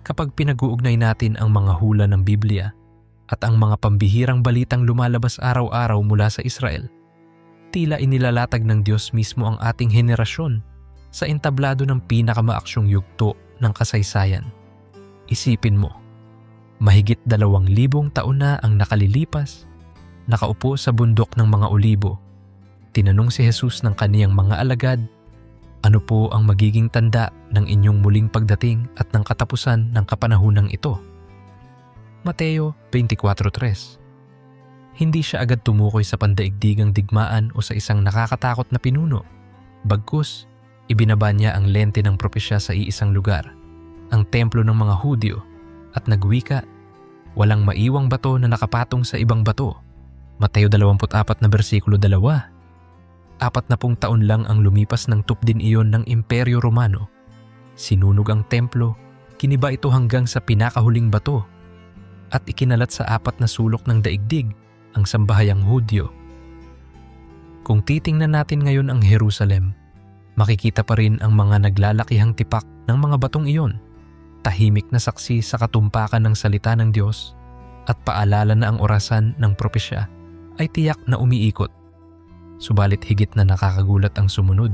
Kapag pinag-uugnay natin ang mga hula ng Biblia at ang mga pambihirang balitang lumalabas araw-araw mula sa Israel, tila inilalatag ng Diyos mismo ang ating henerasyon sa entablado ng pinakamaaksyong yugto ng kasaysayan. Isipin mo, mahigit 2,000 taon na ang nakalilipas, nakaupo sa bundok ng mga olibo. Tinanong si Jesus ng kaniyang mga alagad, ano po ang magiging tanda ng inyong muling pagdating at ng katapusan ng kapanahunang ito? Mateo 24:3. Hindi siya agad tumukoy sa pandaigdigang digmaan o sa isang nakakatakot na pinuno. Bagkus, ibinaba niya ang lente ng propesya sa iisang lugar, ang templo ng mga Hudyo, at nagwika, walang maiwang bato na nakapatong sa ibang bato. Mateo 24:2. 40 taon lang ang lumipas ng tupdin iyon ng Imperyo Romano. Sinunog ang templo, kiniba ito hanggang sa pinakahuling bato, at ikinalat sa 4 na sulok ng daigdig ang sambahayang Hudyo. Kung titingnan natin ngayon ang Jerusalem, makikita pa rin ang mga naglalakihang tipak ng mga batong iyon, tahimik na saksi sa katumpakan ng salita ng Diyos at paalala na ang orasan ng propesya ay tiyak na umiikot. Subalit higit na nakakagulat ang sumunod.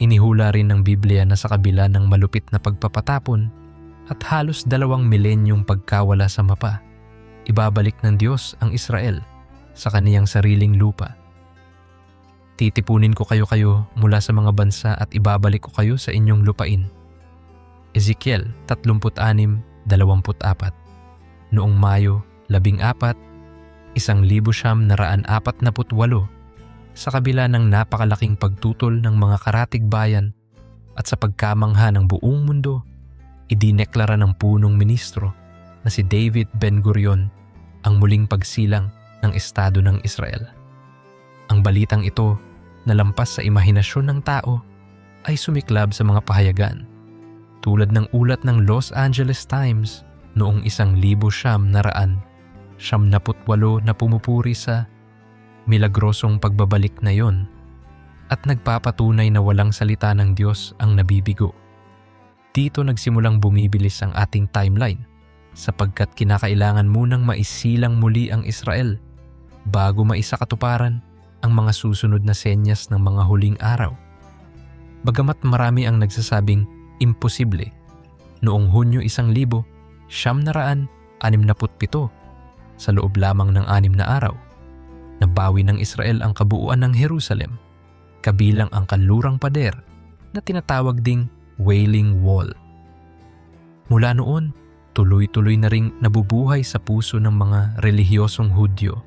Inihula rin ng Biblia na sa kabila ng malupit na pagpapatapon at halos 2 milenyong pagkawala sa mapa, ibabalik ng Diyos ang Israel sa kaniyang sariling lupa. Titipunin ko kayo mula sa mga bansa at ibabalik ko kayo sa inyong lupain. Ezekiel 36:24. Noong Mayo 14, 1948, sa kabila ng napakalaking pagtutol ng mga karatig bayan at sa pagkamangha ng buong mundo, idineklara ng punong ministro na si David Ben-Gurion ang muling pagsilang ng Estado ng Israel. Ang balitang ito na lampas sa imahinasyon ng tao ay sumiklab sa mga pahayagan, tulad ng ulat ng Los Angeles Times noong 1978 na pumupuri sa milagrosong pagbabalik na yon at nagpapatunay na walang salita ng Diyos ang nabibigo. Dito nagsimulang bumibilis ang ating timeline sapagkat kinakailangan munang maisilang muli ang Israel bago maisakatuparan ang mga susunod na senyas ng mga huling araw. Bagamat marami ang nagsasabing imposible, noong Hunyo 1967, sa loob lamang ng 6 na araw, nabawi ng Israel ang kabuuan ng Jerusalem, kabilang ang kanlurang pader na tinatawag ding Wailing Wall. Mula noon, tuloy-tuloy na ring nabubuhay sa puso ng mga relihiyosong Hudyo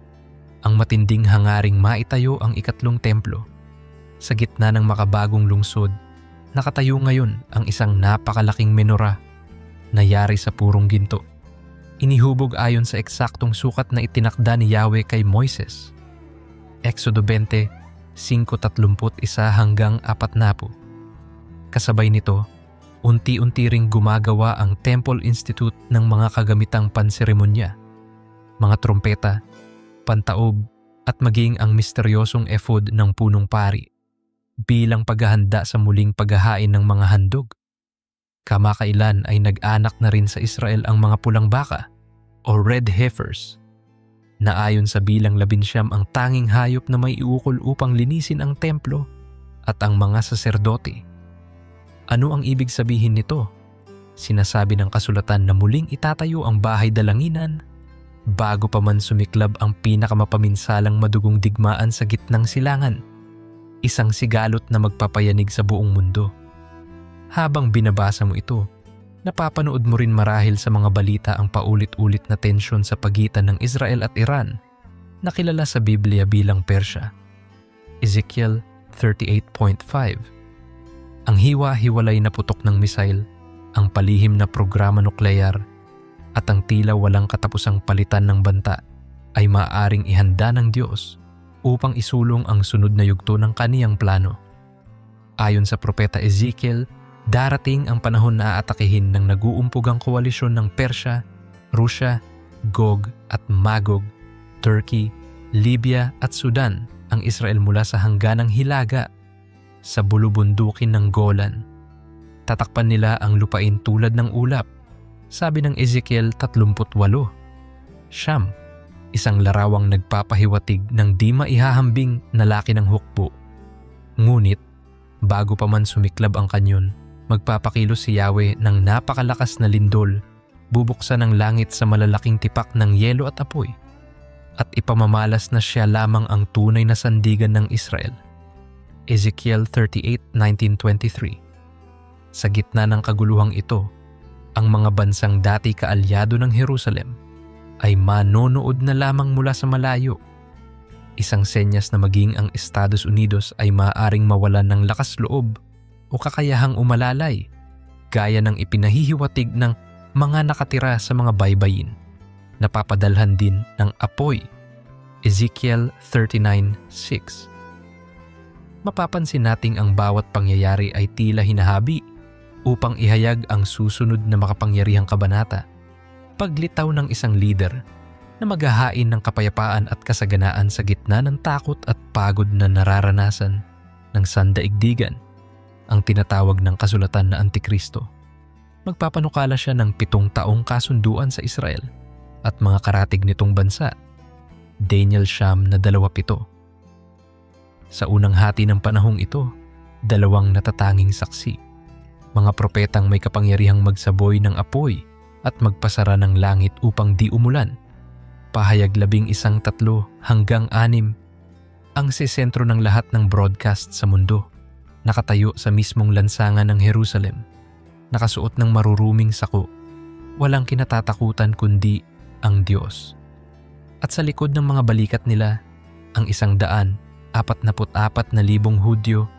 ang matinding hangaring maitayo ang ikatlong templo. Sa gitna ng makabagong lungsod, nakatayo ngayon ang isang napakalaking menora na yari sa purong ginto. Inihubog ayon sa eksaktong sukat na itinakda ni Yahweh kay Moises. Exodo 20, 5:31-40. Kasabay nito, unti-unti ring gumagawa ang Temple Institute ng mga kagamitang panseremonya, mga trompeta, pantaob at maging ang misteryosong ephod ng punong pari bilang paghahanda sa muling paghahain ng mga handog. Kamakailan ay nag-anak na rin sa Israel ang mga pulang baka o red heifers, na ayon sa bilang 11 ang tanging hayop na may iukol upang linisin ang templo at ang mga saserdote. Ano ang ibig sabihin nito? Sinasabi ng kasulatan na muling itatayo ang bahay dalanginan bago pa man sumiklab ang pinakamapaminsalang madugong digmaan sa gitnang silangan, isang sigalot na magpapayanig sa buong mundo. Habang binabasa mo ito, napapanood mo rin marahil sa mga balita ang paulit-ulit na tensyon sa pagitan ng Israel at Iran, na kilala sa Biblia bilang Persya. Ezekiel 38:5. Ang hiwa-hiwalay na putok ng misail, ang palihim na programa nuklear, at ang tila walang katapusang palitan ng banta ay maaaring ihanda ng Diyos upang isulong ang sunod na yugto ng kaniyang plano. Ayon sa propeta Ezekiel, darating ang panahon na aatakihin ng nag-uumpugang koalisyon ng Persya, Rusya, Gog at Magog, Turkey, Libya at Sudan ang Israel mula sa hangganang Hilaga sa bulubundukin ng Golan. Tatakpan nila ang lupain tulad ng ulap Sabi ng Ezekiel 38, Siyam, isang larawang nagpapahiwatig ng di maihahambing na laki ng hukbo. Ngunit, bago pa man sumiklab ang kanyon, magpapakilos si Yahweh ng napakalakas na lindol, bubuksan ang langit sa malalaking tipak ng yelo at apoy, at ipamamalas na siya lamang ang tunay na sandigan ng Israel. Ezekiel 38:19-23. Sa gitna ng kaguluhang ito, ang mga bansang dati kaalyado ng Jerusalem ay manonood na lamang mula sa malayo. Isang senyas na maging ang Estados Unidos ay maaaring mawalan ng lakas loob o kakayahang umalalay, gaya ng ipinahihiwatig ng mga nakatira sa mga baybayin, napapadalhan din ng apoy. Ezekiel 39:6. Mapapansin nating ang bawat pangyayari ay tila hinahabi upang ihayag ang susunod na makapangyarihang kabanata. Paglitaw ng isang leader na maghahain ng kapayapaan at kasaganaan sa gitna ng takot at pagod na nararanasan ng sandaigdigan, ang tinatawag ng kasulatan na Antikristo. Magpapanukala siya ng 7 taong kasunduan sa Israel at mga karatig nitong bansa. Daniel 9:27. Sa unang hati ng panahong ito, 2 natatanging saksi, mga propetang may kapangyarihang magsaboy ng apoy at magpasara ng langit upang di umulan. Pahayag 11:3 hanggang 6. Ang sisentro ng lahat ng broadcast sa mundo, nakatayo sa mismong lansangan ng Jerusalem, nakasuot ng maruruming sako, walang kinatatakutan kundi ang Diyos. At sa likod ng mga balikat nila, ang 144,000 Hudyo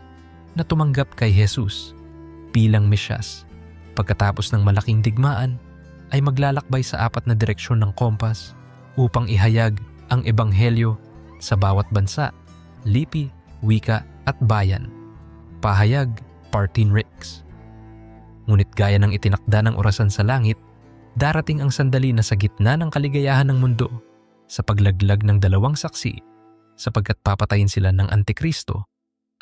na tumanggap kay Jesus bilang Mesyas. Pagkatapos ng malaking digmaan, ay maglalakbay sa 4 na direksyon ng kompas upang ihayag ang ebanghelyo sa bawat bansa, lipi, wika at bayan. Pahayag, Partin Rix. Ngunit gaya ng itinakda ng orasan sa langit, darating ang sandali na sa gitna ng kaligayahan ng mundo, sa paglaglag ng 2 saksi, sapagkat papatayin sila ng Antikristo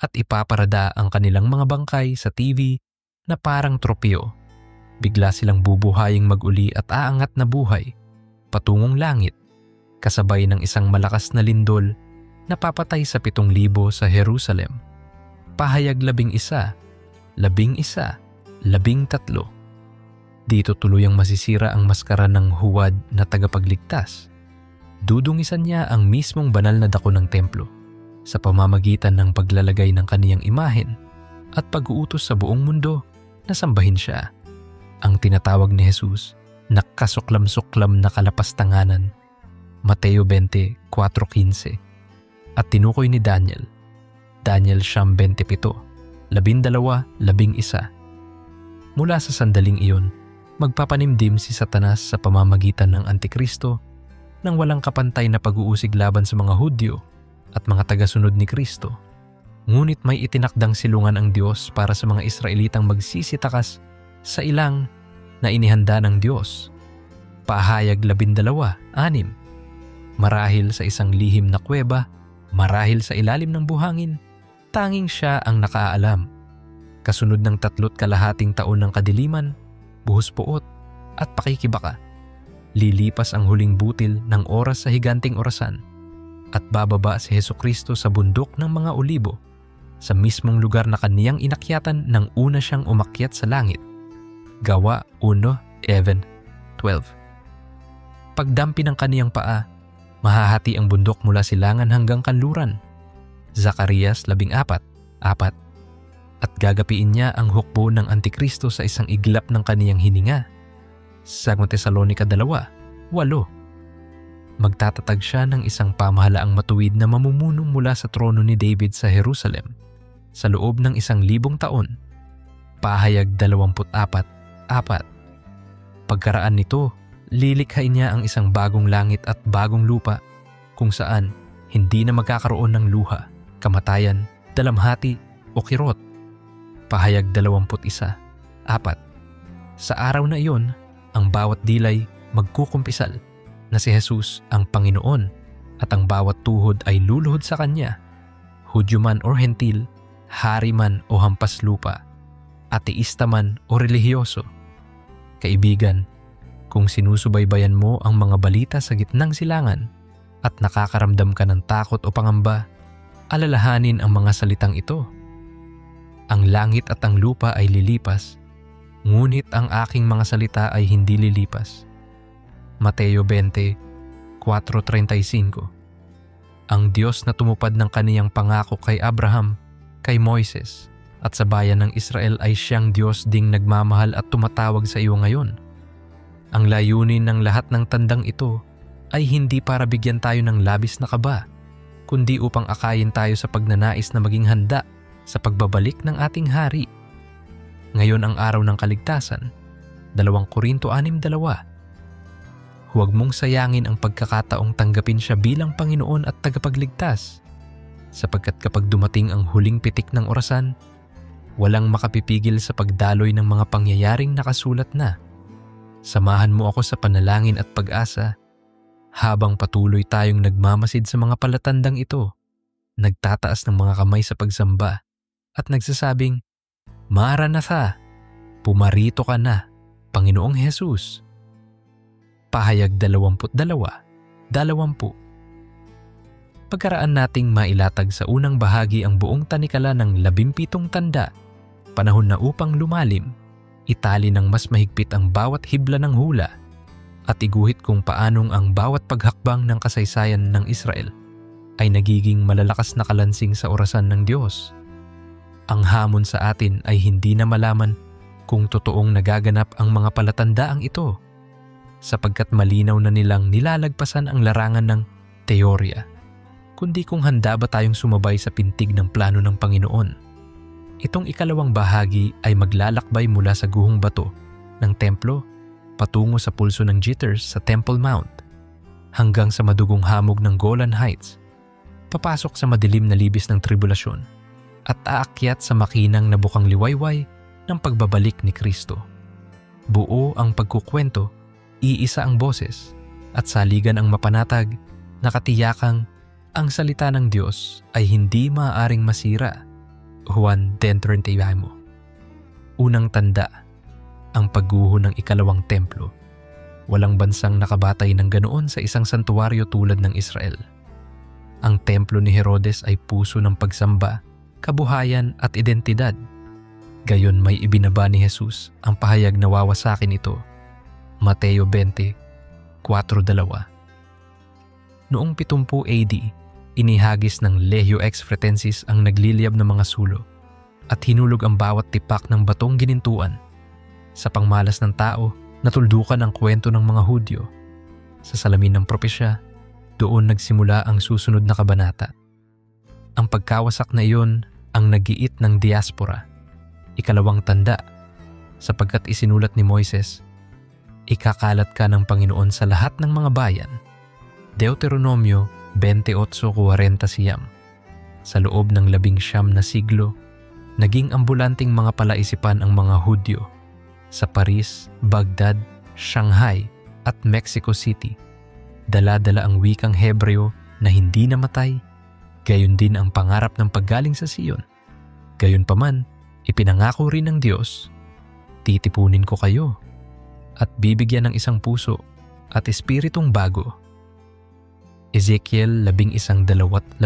at ipaparada ang kanilang mga bangkay sa TV na parang tropeo. Bigla silang bubuhaying mag-uli at aangat na buhay patungong langit, kasabay ng isang malakas na lindol na papatay sa 7,000 sa Jerusalem. Pahayag 11, 11, 13. Dito tuluyang masisira ang maskara ng huwad na tagapagligtas. Dudungisan niya ang mismong banal na dako ng templo sa pamamagitan ng paglalagay ng kaniyang imahen at pag-uutos sa buong mundo na sambahin siya, ang tinatawag ni Jesus na kasuklam-suklam na kalapastanganan. Mateo 20:4-15. At tinukoy ni Daniel 9:27, 12-11. Mula sa sandaling iyon, magpapanimdim si Satanas sa pamamagitan ng Antikristo ng walang kapantay na pag-uusig laban sa mga Hudyo at mga tagasunod ni Kristo. Ngunit may itinakdang silungan ang Diyos para sa mga Israelitang magsisitakas sa ilang na inihanda ng Diyos. Pahayag 12:6. Marahil sa isang lihim na kuweba, marahil sa ilalim ng buhangin, tanging siya ang nakaalam. Kasunod ng 3.5 taon ng kadiliman, buhos puot at pakikibaka, lilipas ang huling butil ng oras sa higanting orasan at bababa si Hesukristo sa bundok ng mga olibo, sa mismong lugar na kaniyang inakyatan nang una siyang umakyat sa langit. Gawa 1:11-12. Pagdampi ng kaniyang paa, mahahati ang bundok mula silangan hanggang kanluran. Zacarias 14:4. At gagapiin niya ang hukbo ng Antikristo sa isang iglap ng kaniyang hininga. 2 Tesalonica 2:8. Magtatatag siya ng isang pamahalaang matuwid na mamumuno mula sa trono ni David sa Jerusalem sa loob ng 1,000 taon. Pahayag 24:4. Pagkaraan nito, lilikhain niya ang isang bagong langit at bagong lupa kung saan hindi na magkakaroon ng luha, kamatayan, dalamhati o kirot. Pahayag 21:4. Sa araw na iyon, ang bawat dilay magkukumpisal na si Jesus ang Panginoon at ang bawat tuhod ay luluhod sa Kanya, Hudyo man o Hentil, hari man o hampas lupa, ateista man o relihiyoso. Kaibigan, Kung sinusubaybayan mo ang mga balita sa gitnang silangan at nakakaramdam ka ng takot o pangamba, alalahanin ang mga salitang ito. Ang langit at ang lupa ay lilipas, ngunit ang aking mga salita ay hindi lilipas. Mateo 20:4-35. Ang Diyos na tumupad ng kaniyang pangako kay Abraham, kay Moises, at sa bayan ng Israel ay siyang Diyos ding nagmamahal at tumatawag sa iyo ngayon. Ang layunin ng lahat ng tandang ito ay hindi para bigyan tayo ng labis na kaba, kundi upang akayin tayo sa pagnanais na maging handa sa pagbabalik ng ating hari. Ngayon ang araw ng kaligtasan, 2 Korinto 6:2. Huwag mong sayangin ang pagkakataong tanggapin siya bilang Panginoon at tagapagligtas, sapagkat kapag dumating ang huling pitik ng orasan, walang makapipigil sa pagdaloy ng mga pangyayaring nakasulat na. Samahan mo ako sa panalangin at pag-asa habang patuloy tayong nagmamasid sa mga palatandang ito, nagtataas ng mga kamay sa pagsamba at nagsasabing, Maranatha, pumarito ka na, Panginoong Jesus. Pahayag 22:20. Pagkaraan nating mailatag sa unang bahagi ang buong tanikala ng 17 tanda, panahon na upang lumalim, itali ng mas mahigpit ang bawat hibla ng hula, at iguhit kung paanong ang bawat paghakbang ng kasaysayan ng Israel ay nagiging malalakas na kalansing sa orasan ng Diyos. Ang hamon sa atin ay hindi na malaman kung totoong nagaganap ang mga palatandaang ito, sapagkat malinaw na nilang nilalagpasan ang larangan ng teorya, kundi kung handa ba tayong sumabay sa pintig ng plano ng Panginoon. Itong ikalawang bahagi ay maglalakbay mula sa guhong bato ng templo patungo sa pulso ng jitters sa Temple Mount hanggang sa madugong hamog ng Golan Heights, papasok sa madilim na libis ng tribulasyon at aakyat sa makinang na bukang liwayway ng pagbabalik ni Kristo. Buo ang pagkukwento, iisa ang boses, at saligan ang mapanatag na katiyakang ang salita ng Diyos ay hindi maaaring masira. Juan 10:30. Unang tanda, ang pagguho ng ikalawang templo. Walang bansang nakabatay ng ganoon sa isang santuwaryo tulad ng Israel. Ang templo ni Herodes ay puso ng pagsamba, kabuhayan at identidad. Gayon may ibinaba ni Jesus ang pahayag na wawasakin ito. Mateo 20:4-2. Noong 70 AD, inihagis ng Legio Exfretensis ang nagliliyab ng mga sulo at hinulog ang bawat tipak ng batong ginintuan. Sa pangmalas ng tao, natuldukan ang kwento ng mga Hudyo. Sa salamin ng propesya, doon nagsimula ang susunod na kabanata. Ang pagkawasak na iyon ang nag-iit ng diaspora. Ikalawang tanda, sapagkat isinulat ni Moises, ikakalat ka ng Panginoon sa lahat ng mga bayan. Deuteronomio 28:40. Sa loob ng 19 na siglo, naging ambulanting mga palaisipan ang mga Hudyo sa Paris, Baghdad, Shanghai at Mexico City. Dala-dala ang wikang Hebreo na hindi namatay, gayon din ang pangarap ng paggaling sa Sion. Gayunpaman, ipinangako rin ng Diyos, titipunin ko kayo at bibigyan ng isang puso at espiritong bago. Ezekiel 11:17-19.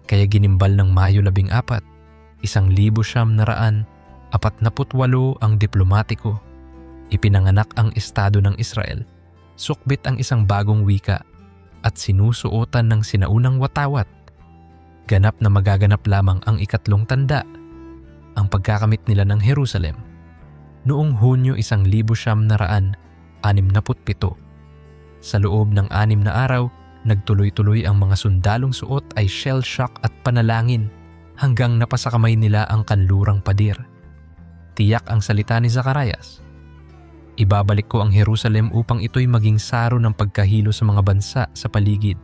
Kaya ginimbal ng Mayo 14, 1,948 ang diplomatiko. Ipinanganak ang Estado ng Israel, sukbit ang isang bagong wika at sinusuotan ng sinaunang watawat. Ganap na magaganap lamang ang ikatlong tanda, ang pagkakamit nila ng Jerusalem. Noong Hunyo 1967, sa loob ng 6 na araw, nagtuloy-tuloy ang mga sundalong suot ay shell shock at panalangin hanggang napasakamay nila ang kanlurang pader. Tiyak ang salita ni Zacarias. Ibabalik ko ang Jerusalem upang ito'y maging saro ng pagkahilo sa mga bansa sa paligid.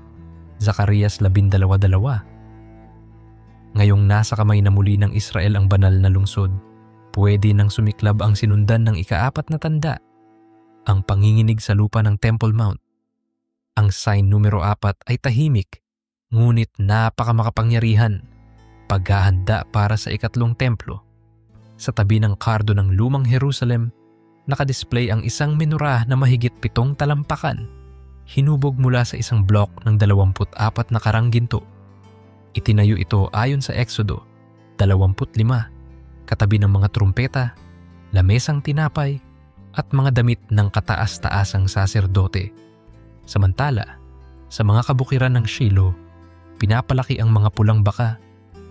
Zacarias 12:2. Ngayong nasa kamay na muli ng Israel ang banal na lungsod, pwede nang sumiklab ang sinundan ng ika-4 na tanda, ang panginginig sa lupa ng Temple Mount. Ang sign numero 4 ay tahimik, ngunit napakamakapangyarihan, paghahanda para sa ikatlong templo. Sa tabi ng kardo ng lumang Jerusalem, nakadisplay ang isang menorah na mahigit 7 talampakan, hinubog mula sa isang blok ng 24 na karang ginto. Itinayo ito ayon sa Exodo 25, katabi ng mga trumpeta, lamesang tinapay, at mga damit ng kataas-taasang saserdote. Samantala, sa mga kabukiran ng Shiloh, pinapalaki ang mga pulang baka,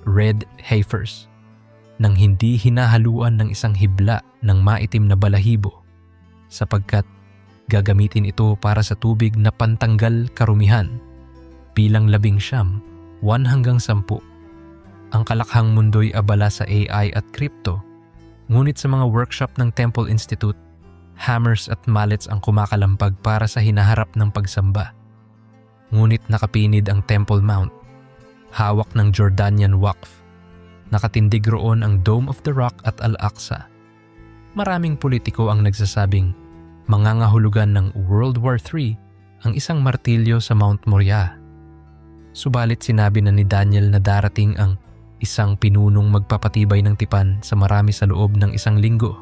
red heifers, nang hindi hinahaluan ng isang hibla ng maitim na balahibo, sapagkat gagamitin ito para sa tubig na pantanggal karumihan, bilang 19, 1 hanggang 10. Ang kalakhang mundo'y abala sa AI at crypto, ngunit sa mga workshop ng Temple Institute, hammers at mallets ang kumakalampag para sa hinaharap ng pagsamba. Ngunit nakapinid ang Temple Mount, hawak ng Jordanian Waqf. Nakatindig roon ang Dome of the Rock at Al-Aqsa. Maraming politiko ang nagsasabing mangangahulugan ng World War III ang isang martilyo sa Mount Moriah. Subalit sinabi na ni Daniel na darating ang isang pinunong magpapatibay ng tipan sa marami sa loob ng 1 linggo.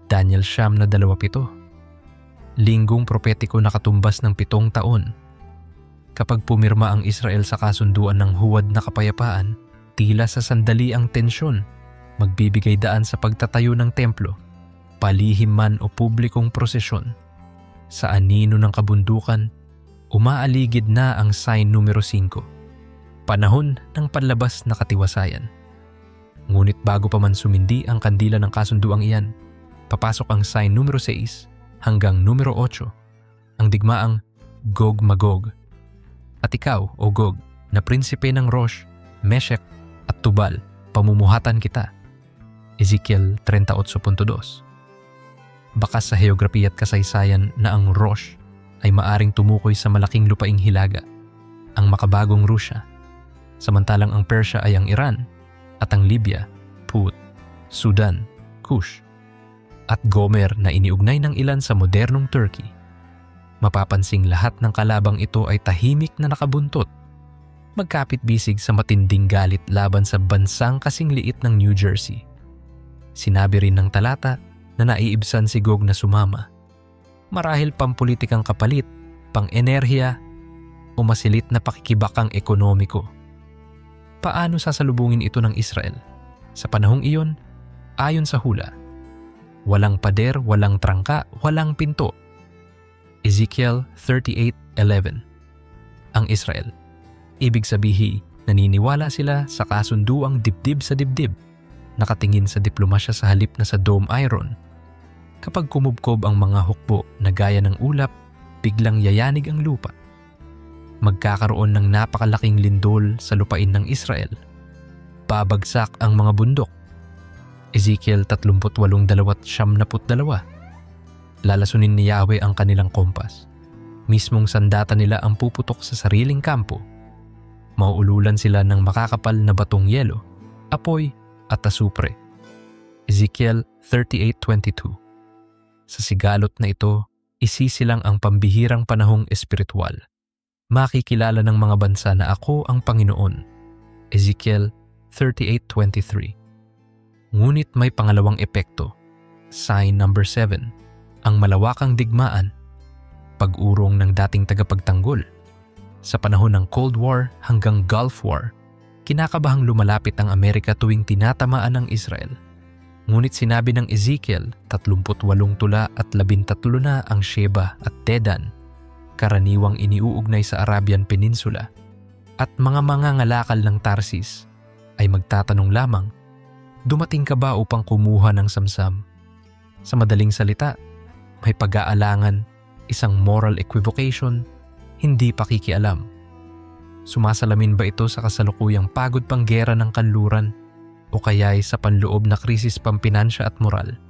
Daniel 9:27. Linggong propetiko na katumbas ng 7 taon. Kapag pumirma ang Israel sa kasunduan ng huwad na kapayapaan, tila sa sandali ang tensyon, magbibigay daan sa pagtatayo ng templo, palihim man o publikong prosesyon. Sa anino ng kabundukan, umaaligid na ang sign numero 5, panahon ng panlabas na katiwasayan. Ngunit bago pa man sumindi ang kandila ng kasunduang iyan, papasok ang sign numero 6 hanggang numero 8, ang digmaang Gog-Magog. At ikaw, O Gog, na prinsipe ng Rosh, Meshech at Tubal, pamumuhatan kita. Ezekiel 38.2. Bakas sa heograpiya at kasaysayan na ang Rosh ay maaring tumukoy sa malaking lupaing hilaga, ang makabagong Rusya, samantalang ang Persya ay ang Iran at ang Libya, Put, Sudan, Kush, at Gomer na iniugnay ng ilan sa modernong Turkey. Mapapansing lahat ng kalabang ito ay tahimik na nakabuntot, magkapit-bisig sa matinding galit laban sa bansang kasing liit ng New Jersey. Sinabi rin ng talata na naiibsan si Gog na sumama, marahil pampulitikang kapalit, pang-enerhiya, o masilit na pakikibakang ekonomiko. Paano sasalubungin ito ng Israel? Sa panahong iyon, ayon sa hula, walang pader, walang trangka, walang pinto. Ezekiel 38:11. Ang Israel, ibig sabihin, naniniwala sila sa kasunduang dibdib sa dibdib, nakatingin sa diplomasya sa halip na sa dome iron. Kapag kumubkob ang mga hukbo na gaya ng ulap, biglang yayanig ang lupa. Magkakaroon ng napakalaking lindol sa lupain ng Israel. Babagsak ang mga bundok. Ezekiel 38:22. Lalasunin ni Yahweh ang kanilang kompas. Mismong sandata nila ang puputok sa sariling kampo. Mauululan sila ng makakapal na batong yelo, apoy at asupre. Ezekiel 38:22. Sa sigalot na ito, isisilang ang pambihirang panahong espiritual. Makikilala ng mga bansa na ako ang Panginoon. Ezekiel 38:23. Ngunit may pangalawang epekto. Sign number 7. Ang malawakang digmaan, pag-urong ng dating tagapagtanggol. Sa panahon ng Cold War hanggang Gulf War, kinakabahang lumalapit ang Amerika tuwing tinatamaan ng Israel. Ngunit sinabi ng Ezekiel, 38 tula at 13 na ang Sheba at Dedan, karaniwang iniuugnay sa Arabian Peninsula, at mga mangangalakal ng Tarsis ay magtatanong lamang, dumating ka ba upang kumuha ng samsam? Sa madaling salita, may pag-aalangan, isang moral equivocation, hindi pakikialam. Sumasalamin ba ito sa kasalukuyang pagod panggera ng kanluran o kaya'y sa panloob na krisis pampinansya at moral?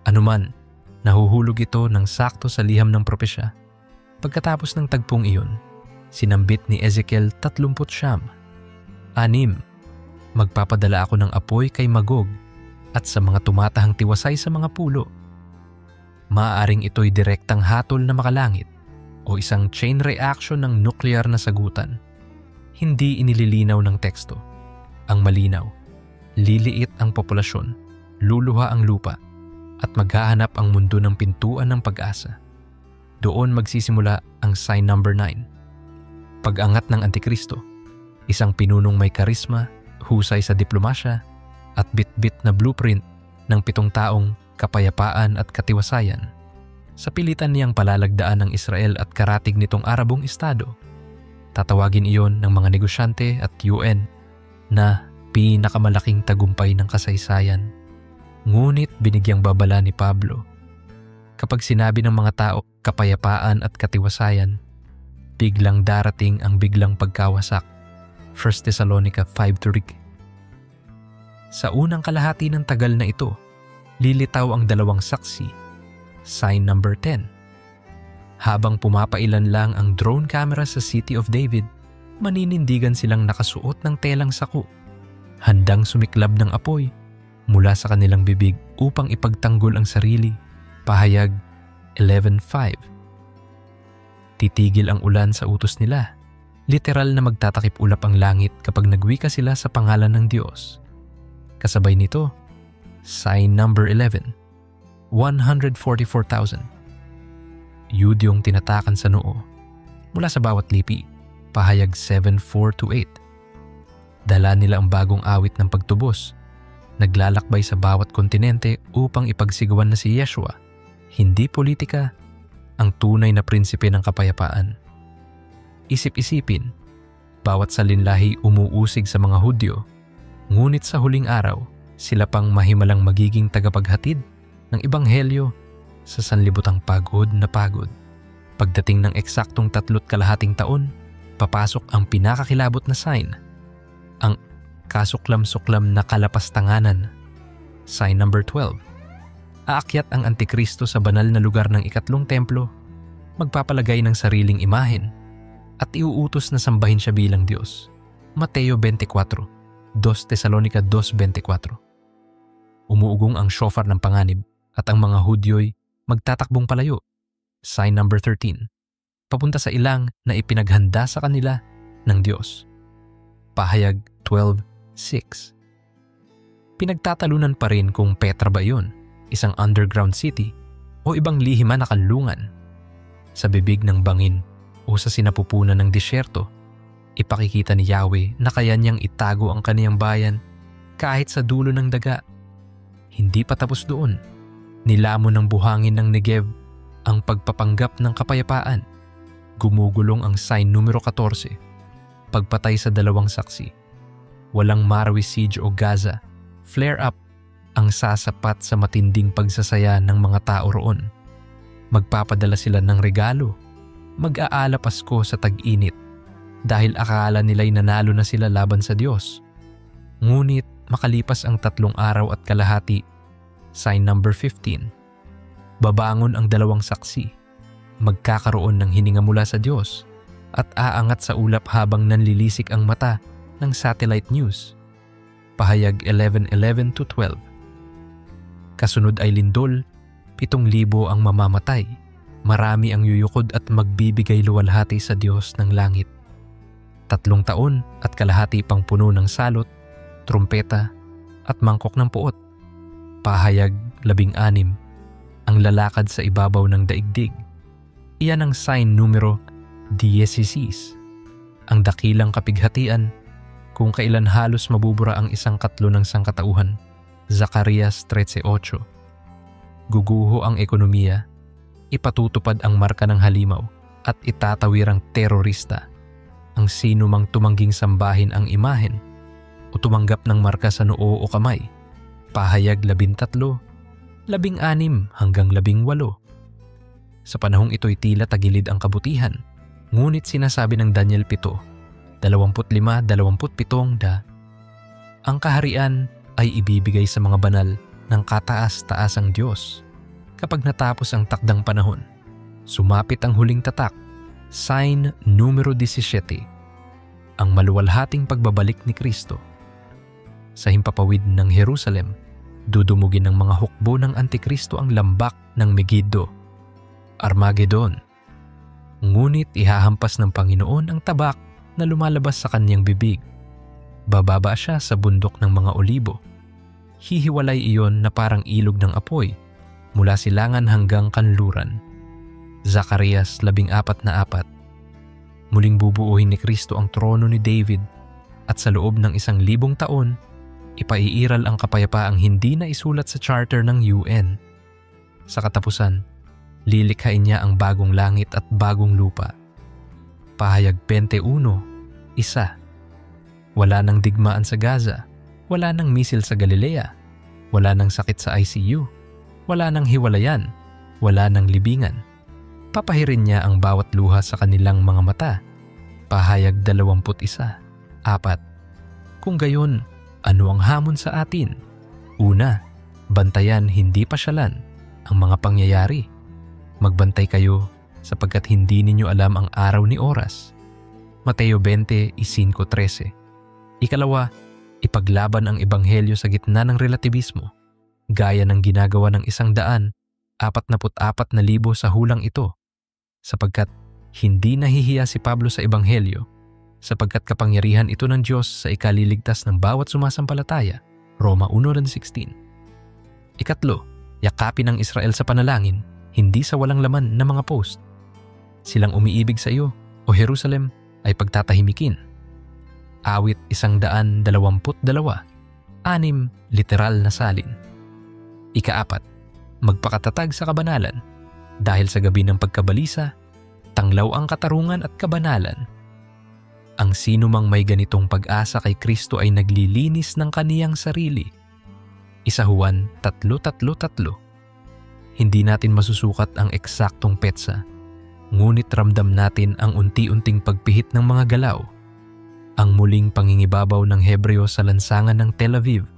Anuman, nahuhulog ito ng sakto sa liham ng propesya. Pagkatapos ng tagpong iyon, sinambit ni Ezekiel 39. 6. Magpapadala ako ng apoy kay Magog at sa mga tumatahang tiwasay sa mga pulo. Maaaring ito'y direktang hatol na makalangit o isang chain reaction ng nuklear na sagutan. Hindi inililinaw ng teksto. Ang malinaw, liliit ang populasyon, luluha ang lupa, at maghahanap ang mundo ng pintuan ng pag-asa. Doon magsisimula ang sign number 9. Pag-angat ng Antikristo, isang pinunong may karisma, husay sa diplomasya, at bit-bit na blueprint ng 7 taong kapayapaan at katiwasayan. Sa pilitan niyang palalagdaan ng Israel at karatig nitong Arabong Estado, tatawagin iyon ng mga negosyante at UN na pinakamalaking tagumpay ng kasaysayan. Ngunit binigyang babala ni Pablo, kapag sinabi ng mga tao kapayapaan at katiwasayan, biglang darating ang biglang pagkawasak. 1 Thessalonica 5:3. Sa unang kalahati ng tagal na ito, lilitaw ang 2 saksi, sign number 10. Habang pumapailan lang ang drone camera sa City of David, maninindigan silang nakasuot ng telang saku, handang sumiklab ng apoy mula sa kanilang bibig upang ipagtanggol ang sarili. Pahayag 11:5. Titigil ang ulan sa utos nila. Literal na magtatakip ulap ang langit kapag nagwika sila sa pangalan ng Diyos. Kasabay nito, sign number 11, 144,000. Yudyong tinatakan sa noo mula sa bawat lipi. Pahayag 7:4-8. Dala nila ang bagong awit ng pagtubos, naglalakbay sa bawat kontinente upang ipagsigawan na si Yeshua, hindi politika, ang tunay na prinsipe ng kapayapaan. Isip-isipin, bawat salinlahi umuusig sa mga Hudyo, ngunit sa huling araw, sila pang mahimalang magiging tagapaghatid ng ebanghelyo sa sanlibutang pagod na pagod. Pagdating ng eksaktong 3.5 taon, papasok ang pinakakilabot na sign, ang kasuklam-suklam na kalapastanganan, sign number 12. Aakyat ang Antikristo sa banal na lugar ng 3 templo, magpapalagay ng sariling imahen, at iuutos na sambahin siya bilang Diyos. Mateo 24, 2 Thessalonica 2:24. Umuugong ang shofar ng panganib at ang mga Hudyo'y magtatakbong palayo, sign number 13, papunta sa ilang na ipinaghanda sa kanila ng Diyos. Pahayag 12:6. Pinagtatalunan pa rin kung Petra ba iyon, isang underground city, o ibang lihim na kanlungan. Sa bibig ng bangin o sa sinapupunan ng disyerto, ipakikita ni Yahweh na kaya niyang itago ang kaniyang bayan kahit sa dulo ng daga. Hindi pa tapos doon. Nilamon ng buhangin ng Negev ang pagpapanggap ng kapayapaan. Gumugulong ang sign numero 14, pagpatay sa 2 saksi. Walang Marawi siege o Gaza, flare up ang sasapat sa matinding pagsasaya ng mga tao roon. Magpapadala sila ng regalo, mag-aala Pasko sa tag-init dahil akala nila'y nanalo na sila laban sa Diyos. Ngunit makalipas ang 3 araw at kalahati, sign number 15, babangon ang 2 saksi, magkakaroon ng hininga mula sa Diyos at aangat sa ulap habang nanlilisik ang mata ng satellite news. Pahayag 11:11-12. Kasunod ay lindol, 7,000 ang mamamatay. Marami ang yuyukod at magbibigay luwalhati sa Diyos ng langit. 3 taon at kalahati pang puno ng salot, trumpeta at mangkok ng puot. Pahayag 16, ang lalakad sa ibabaw ng daigdig. Iyan ang sign numero 16, ang dakilang kapighatian kung kailan halos mabubura ang 1/3 ng sangkatauhan. Zacarias 13:8. Guguho ang ekonomiya, ipatutupad ang marka ng halimaw at itatawir ang terorista. Ang sino mang tumangging sambahin ang imahen o tumanggap ng marka sa noo o kamay. Pahayag 13, 16 hanggang 18. Sa panahong ito'y tila tagilid ang kabutihan, ngunit sinasabi ng Daniel 7, 25-27 ang kaharian ay ibibigay sa mga banal ng kataas-taasang Diyos. Kapag natapos ang takdang panahon, sumapit ang huling tatak, sign numero 17, ang maluwalhating pagbabalik ni Kristo. Sa himpapawid ng Jerusalem, dudumugin ng mga hukbo ng Antikristo ang lambak ng Megiddo, Armageddon. Ngunit ihahampas ng Panginoon ang tabak na lumalabas sa kanyang bibig. Bababa siya sa bundok ng mga olibo. Hihiwalay iyon na parang ilog ng apoy mula silangan hanggang kanluran. Zacarias 14:4. Muling bubuuhin ni Kristo ang trono ni David at sa loob ng 1,000 taon, ipaiiral ang kapayapaang hindi na isulat sa charter ng UN. Sa katapusan, lilikhain niya ang bagong langit at bagong lupa. Pahayag 21:1. Wala nang digmaan sa Gaza, wala nang misil sa Galilea, wala nang sakit sa ICU, wala nang hiwalayan, wala nang libingan. Papahirin niya ang bawat luha sa kanilang mga mata. Pahayag 21:4. Kung gayon, ano ang hamon sa atin? Una, bantayan hindi pasyalan ang mga pangyayari. Magbantay kayo sapagkat hindi ninyo alam ang araw ni oras. Mateo 20:5-13. Ikalawa, ipaglaban ang ebanghelyo sa gitna ng relativismo, gaya ng ginagawa ng 144,000 sa hulang ito, sapagkat hindi nahihiya si Pablo sa ebanghelyo, sapagkat kapangyarihan ito ng Diyos sa ikaliligtas ng bawat sumasampalataya. Roma 1:16. Ikatlo, yakapin ang Israel sa panalangin, hindi sa walang laman na mga post. Silang umiibig sa iyo, o Jerusalem, ay pagtatahimikin. Awit 122, 6 literal na salin. Ika-4, magpakatatag sa kabanalan, dahil sa gabi ng pagkabalisa, tanglaw ang katarungan at kabanalan. Ang sino mang may ganitong pag-asa kay Kristo ay naglilinis ng kaniyang sarili. 1 Juan 3:3. Hindi natin masusukat ang eksaktong petsa, ngunit ramdam natin ang unti-unting pagpihit ng mga galaw. Ang muling pangingibabaw ng Hebreo sa lansangan ng Tel Aviv.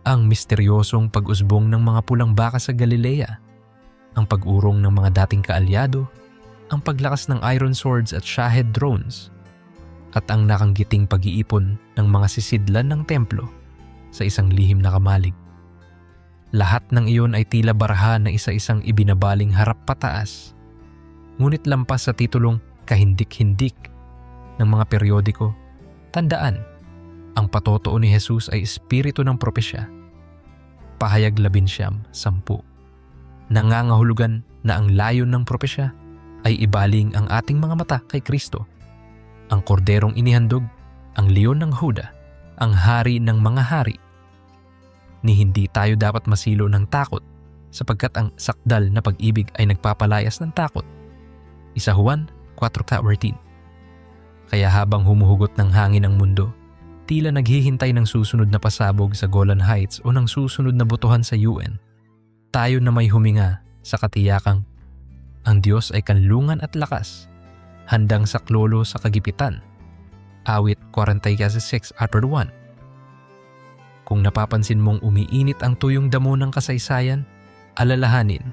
Ang misteryosong pag-usbong ng mga pulang baka sa Galilea. Ang pag-urong ng mga dating kaalyado. Ang paglakas ng Iron Swords at Shahed drones. At ang nakanggiting pag-iipon ng mga sisidlan ng templo sa isang lihim na kamalig. Lahat ng iyon ay tila baraha na isa-isang ibinabaling harap pataas. Ngunit lampas sa titulong kahindik-hindik ng mga periodiko, tandaan, ang patotoo ni Jesus ay espiritu ng propesya. Pahayag 11:10. Nangangahulugan na ang layon ng propesya ay ibaling ang ating mga mata kay Kristo, ang korderong inihandog, ang leon ng Huda, ang hari ng mga hari. Ni hindi tayo dapat masilo ng takot sapagkat ang sakdal na pag-ibig ay nagpapalayas ng takot. 1 Juan 4:14. Kaya habang humuhugot ng hangin ang mundo, tila naghihintay ng susunod na pasabog sa Golan Heights o ng susunod na botohan sa UN, tayo na may huminga sa katiyakang ang Diyos ay kanlungan at lakas, handang saklolo sa kagipitan. Awit 46:1. Kung napapansin mong umiinit ang tuyong damo ng kasaysayan, alalahanin,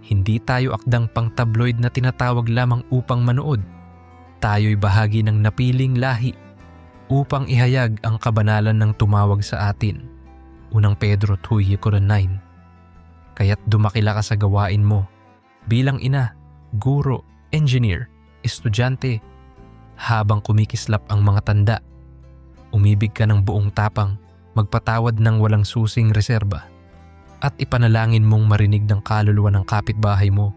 hindi tayo akdang pang-tabloid na tinatawag lamang upang manood. Tayo'y bahagi ng napiling lahi upang ihayag ang kabanalan ng tumawag sa atin. 1 Pedro 2:9. Kaya't dumakila ka sa gawain mo bilang ina, guro, engineer, estudyante, habang kumikislap ang mga tanda. Umibig ka ng buong tapang, magpatawad ng walang susing reserba, at ipanalangin mong marinig ng kaluluwa ng kapitbahay mo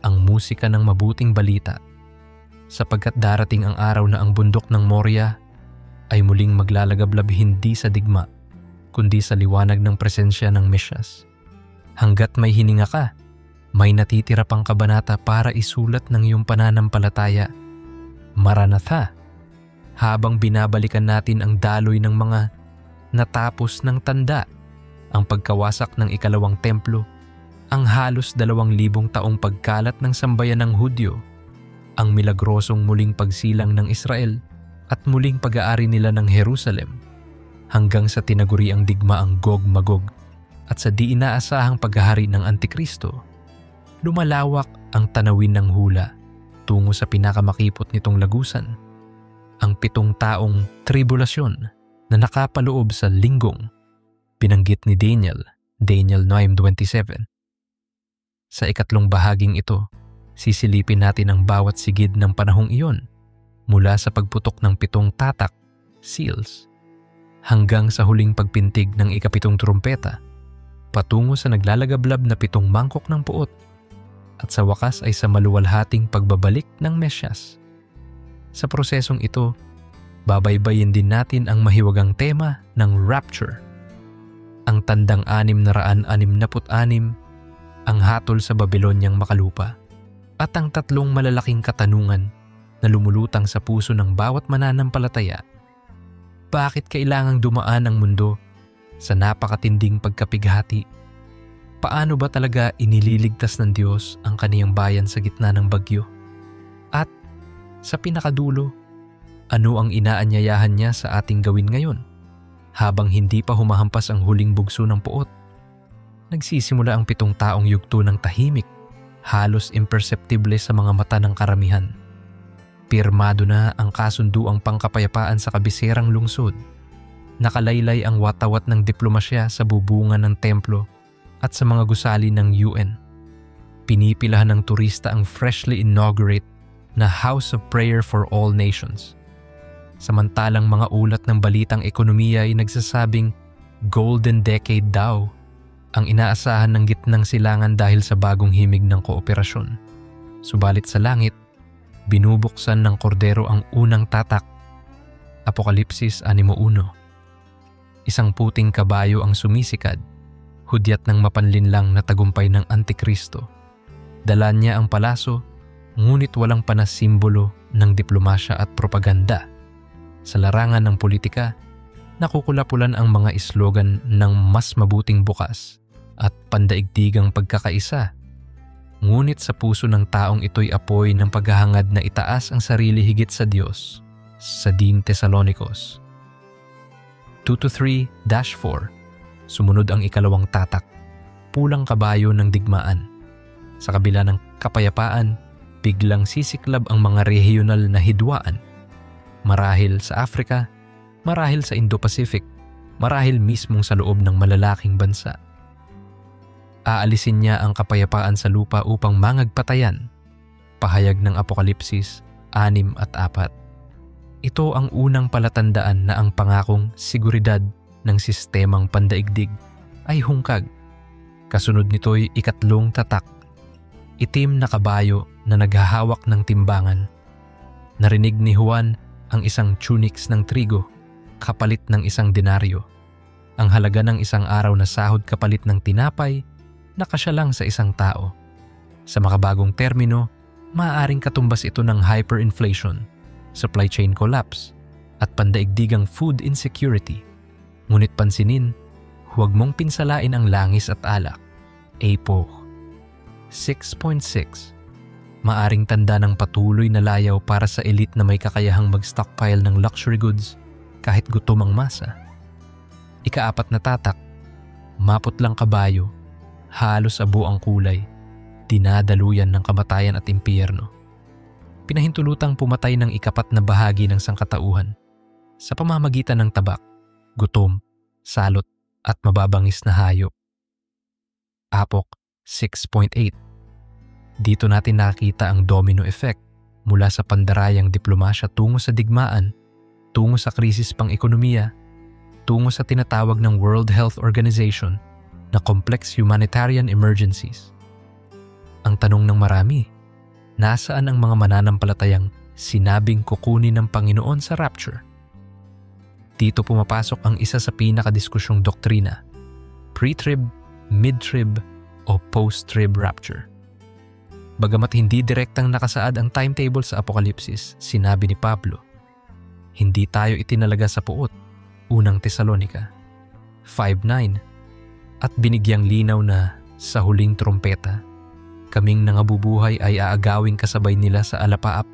ang musika ng mabuting balita. Sapagkat darating ang araw na ang bundok ng Moria ay muling maglalagablab hindi sa digma, kundi sa liwanag ng presensya ng Mesyas. Hanggat may hininga ka, may natitira pang kabanata para isulat ng iyong pananampalataya. Maranatha! Habang binabalikan natin ang daloy ng mga natapos ng tanda, ang pagkawasak ng ikalawang templo, ang halos 2,000 taong pagkalat ng sambayan ng Hudyo, ang milagrosong muling pagsilang ng Israel at muling pag-aari nila ng Jerusalem, hanggang sa tinaguriang digmaang Gog-Magog at sa di inaasahang paghahari ng Antikristo. Lumalawak ang tanawin ng hula tungo sa pinakamakipot nitong lagusan, ang 7 taong tribulasyon na nakapaloob sa linggong binanggit ni Daniel 9:27. Sa ikatlong bahaging ito, sisilipin natin ang bawat sigid ng panahong iyon mula sa pagputok ng 7 tatak, seals, hanggang sa huling pagpintig ng ikapitong trumpeta, patungo sa naglalagablab na 7 mangkok ng puot, at sa wakas ay sa maluwalhating pagbabalik ng Mesyas. Sa prosesong ito, babaybayin din natin ang mahiwagang tema ng rapture, ang tandang 666, ang hatol sa Babilonyang makalupa, at ang 3 malalaking katanungan na lumulutang sa puso ng bawat mananampalataya. Bakit kailangang dumaan ang mundo sa napakatinding pagkapighati? Paano ba talaga inililigtas ng Diyos ang kaniyang bayan sa gitna ng bagyo? At sa pinakadulo, ano ang inaanyayahan niya sa ating gawin ngayon habang hindi pa humahampas ang huling bugso ng puot? Nagsisimula ang 7 taong yugto ng tahimik, halos imperceptible sa mga mata ng karamihan. Pirmado na ang kasunduang pangkapayapaan sa kabiserang lungsod. Nakalaylay ang watawat ng diplomasya sa bubungan ng templo at sa mga gusali ng UN. Pinipilahan ng turista ang freshly inaugurate na House of Prayer for All Nations. Samantalang mga ulat ng balitang ekonomiya ay nagsasabing golden decade daw ang inaasahan ng gitnang silangan dahil sa bagong himig ng kooperasyon. Subalit sa langit, binubuksan ng kordero ang unang tatak. Apokalipsis 6:1. Isang puting kabayo ang sumisikad, hudyat ng mapanlinlang na tagumpay ng Antikristo. Dala niya ang palaso, ngunit walang panasimbolo ng diplomasya at propaganda. Sa larangan ng politika, nakukulapulan ang mga islogan ng mas mabuting bukas at pandaigdigang pagkakaisa. Ngunit sa puso ng taong ito'y apoy ng paghahangad na itaas ang sarili higit sa Diyos. Sa Din Tesalonicos 2-3-4, sumunod ang ikalawang tatak, pulang kabayo ng digmaan. Sa kabila ng kapayapaan, biglang sisiklab ang mga regional na hidwaan. Marahil sa Africa, marahil sa Indo-Pacific, marahil mismong sa loob ng malalaking bansa. Aalisin niya ang kapayapaan sa lupa upang mangagpatayan. Pahayag ng Apokalipsis 6:4. Ito ang unang palatandaan na ang pangakong seguridad ng sistemang pandaigdig ay hungkag. Kasunod nito'y ikatlong tatak, itim na kabayo na naghahawak ng timbangan. Narinig ni Juan ang isang tunics ng trigo, kapalit ng 1 denaryo. Ang halaga ng isang araw na sahod kapalit ng tinapay, nakasya lang sa isang tao. Sa makabagong termino, maaaring katumbas ito ng hyperinflation, supply chain collapse, at pandaigdigang food insecurity. Ngunit pansinin, huwag mong pinsalain ang langis at alak. APO 6.6. Maaring tanda ng patuloy na layaw para sa elite na may kakayahang mag-stockpile ng luxury goods kahit gutom ang masa. Ika-4 na tatak, maputlang kabayo, halos abo ang kulay, dinadaluyan ng kamatayan at impyerno. Pinahintulutang pumatay ng ika-4 na bahagi ng sangkatauhan sa pamamagitan ng tabak, gutom, salot at mababangis na hayop. Apok 6.8. Dito natin nakikita ang domino effect mula sa pandarayang diplomasya tungo sa digmaan, tungo sa krisis pang-ekonomiya, tungo sa tinatawag ng World Health Organization na complex humanitarian emergencies. Ang tanong ng marami, nasaan ang mga mananampalatayang sinabing kukunin ng Panginoon sa rapture? Dito pumapasok ang isa sa pinakadiskusyong doktrina, pre-trib, mid-trib o post-trib rapture. Bagamat hindi direktang nakasaad ang timetable sa Apokalipsis, sinabi ni Pablo, hindi tayo itinalaga sa puot, unang Tesalonica 5:9, at binigyang linaw na sa huling trumpeta, kaming nangabubuhay ay aagawing kasabay nila sa alapaap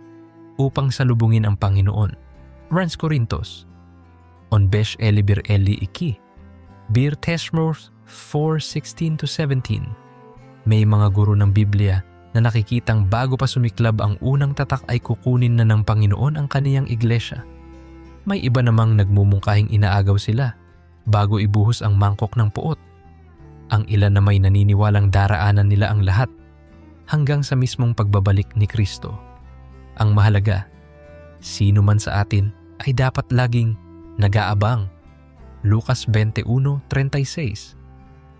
upang salubungin ang Panginoon. Rans Corinthos, on besh elibir eli iki, bir Tesmos 4:16-17. May mga guro ng Biblia na nakikitang bago pa sumiklab ang unang tatak ay kukunin na ng Panginoon ang kaniyang iglesia. May iba namang nagmumungkahing inaagaw sila bago ibuhos ang mangkok ng puot. Ang ilan na may naniniwalang daraanan nila ang lahat hanggang sa mismong pagbabalik ni Kristo. Ang mahalaga, sino man sa atin ay dapat laging nag-aabang, Lucas 21:36,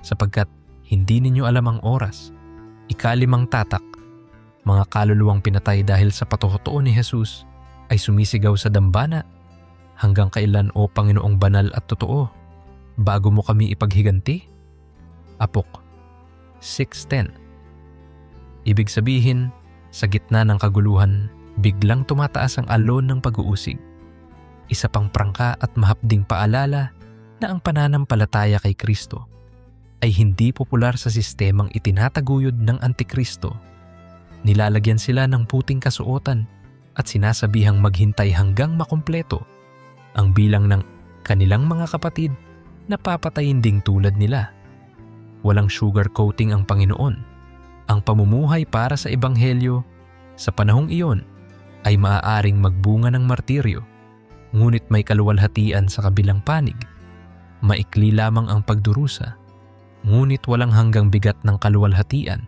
sapagkat hindi ninyo alam ang oras. Ika-5 tatak, mga kaluluwang pinatay dahil sa patutuo ni Jesus ay sumisigaw sa dambana, hanggang kailan o Panginoong banal at totoo, bago mo kami ipaghiganti? Apok 6:10. Ibig sabihin, sa gitna ng kaguluhan, biglang tumataas ang alon ng pag-uusig. Isa pang prangka at mahapding paalala na ang pananampalataya kay Kristo ay hindi popular sa sistemang itinataguyod ng Antikristo. Nilalagyan sila ng puting kasuotan at sinasabihang maghintay hanggang makumpleto ang bilang ng kanilang mga kapatid na papatayin ding tulad nila. Walang sugar coating ang Panginoon. Ang pamumuhay para sa Ebanghelyo sa panahong iyon ay maaaring magbunga ng martiryo, ngunit may kaluwalhatian sa kabilang panig. Maikli lamang ang pagdurusa, ngunit walang hanggang bigat ng kaluwalhatian.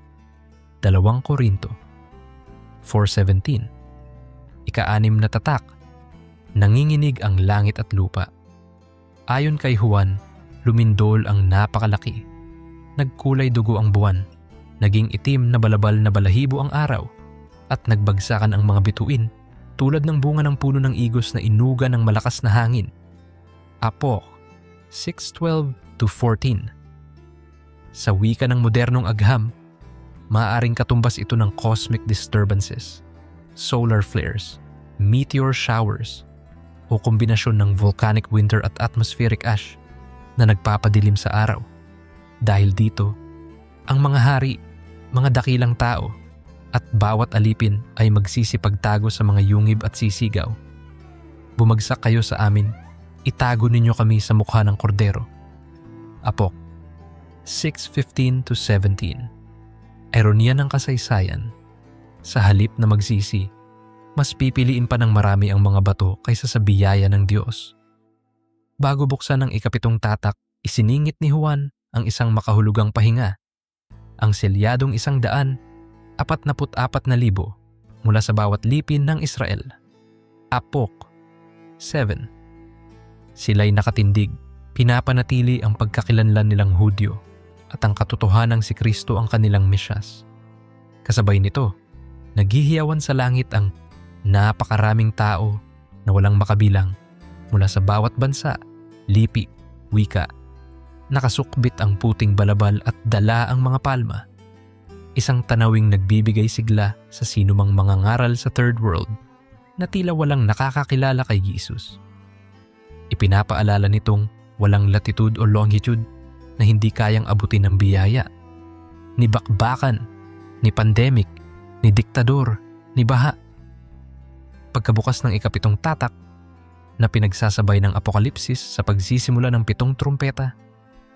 2 Korinto 4:17. Ika-6 na tatak, nanginginig ang langit at lupa. Ayon kay Juan, lumindol ang napakalaki. Nagkulay dugo ang buwan, naging itim na balabal na balahibo ang araw, at nagbagsakan ang mga bituin tulad ng bunga ng puno ng igos na inuga ng malakas na hangin. Apok 6:12-14. Sa wika ng modernong agham, maaaring katumbas ito ng cosmic disturbances, solar flares, meteor showers, o kombinasyon ng volcanic winter at atmospheric ash na nagpapadilim sa araw. Dahil dito, ang mga hari, mga dakilang tao, at bawat alipin ay magsisipagtago sa mga yungib at sisigaw. Bumagsak kayo sa amin, itago ninyo kami sa mukha ng kordero. Apok 6:15-17. Ironiya ng kasaysayan, sa halip na magsisi, mas pipiliin pa ng marami ang mga bato kaysa sa biyaya ng Diyos. Bago buksan ang ika-7 tatak, isiningit ni Juan ang isang makahulugang pahinga, ang selyadong 144,000 mula sa bawat lipin ng Israel. Apok 7. Sila'y nakatindig, pinapanatili ang pagkakilanlan nilang Hudyo at ang katotohanang si Kristo ang kanilang Mesyas. Kasabay nito, naghihiyawan sa langit ang napakaraming tao na walang makabilang mula sa bawat bansa, lipi, wika. Nakasukbit ang puting balabal at dala ang mga palma. Isang tanawing nagbibigay sigla sa sinumang mangangaral sa third world na tila walang nakakakilala kay Jesus. Ipinapaalala nitong walang latitude o longitude na hindi kayang abutin ng biyaya, ni bakbakan, ni pandemic, ni diktador, ni baha. Pagkabukas ng ika-7 tatak na pinagsasabay ng apokalipsis sa pagsisimula ng 7 trumpeta,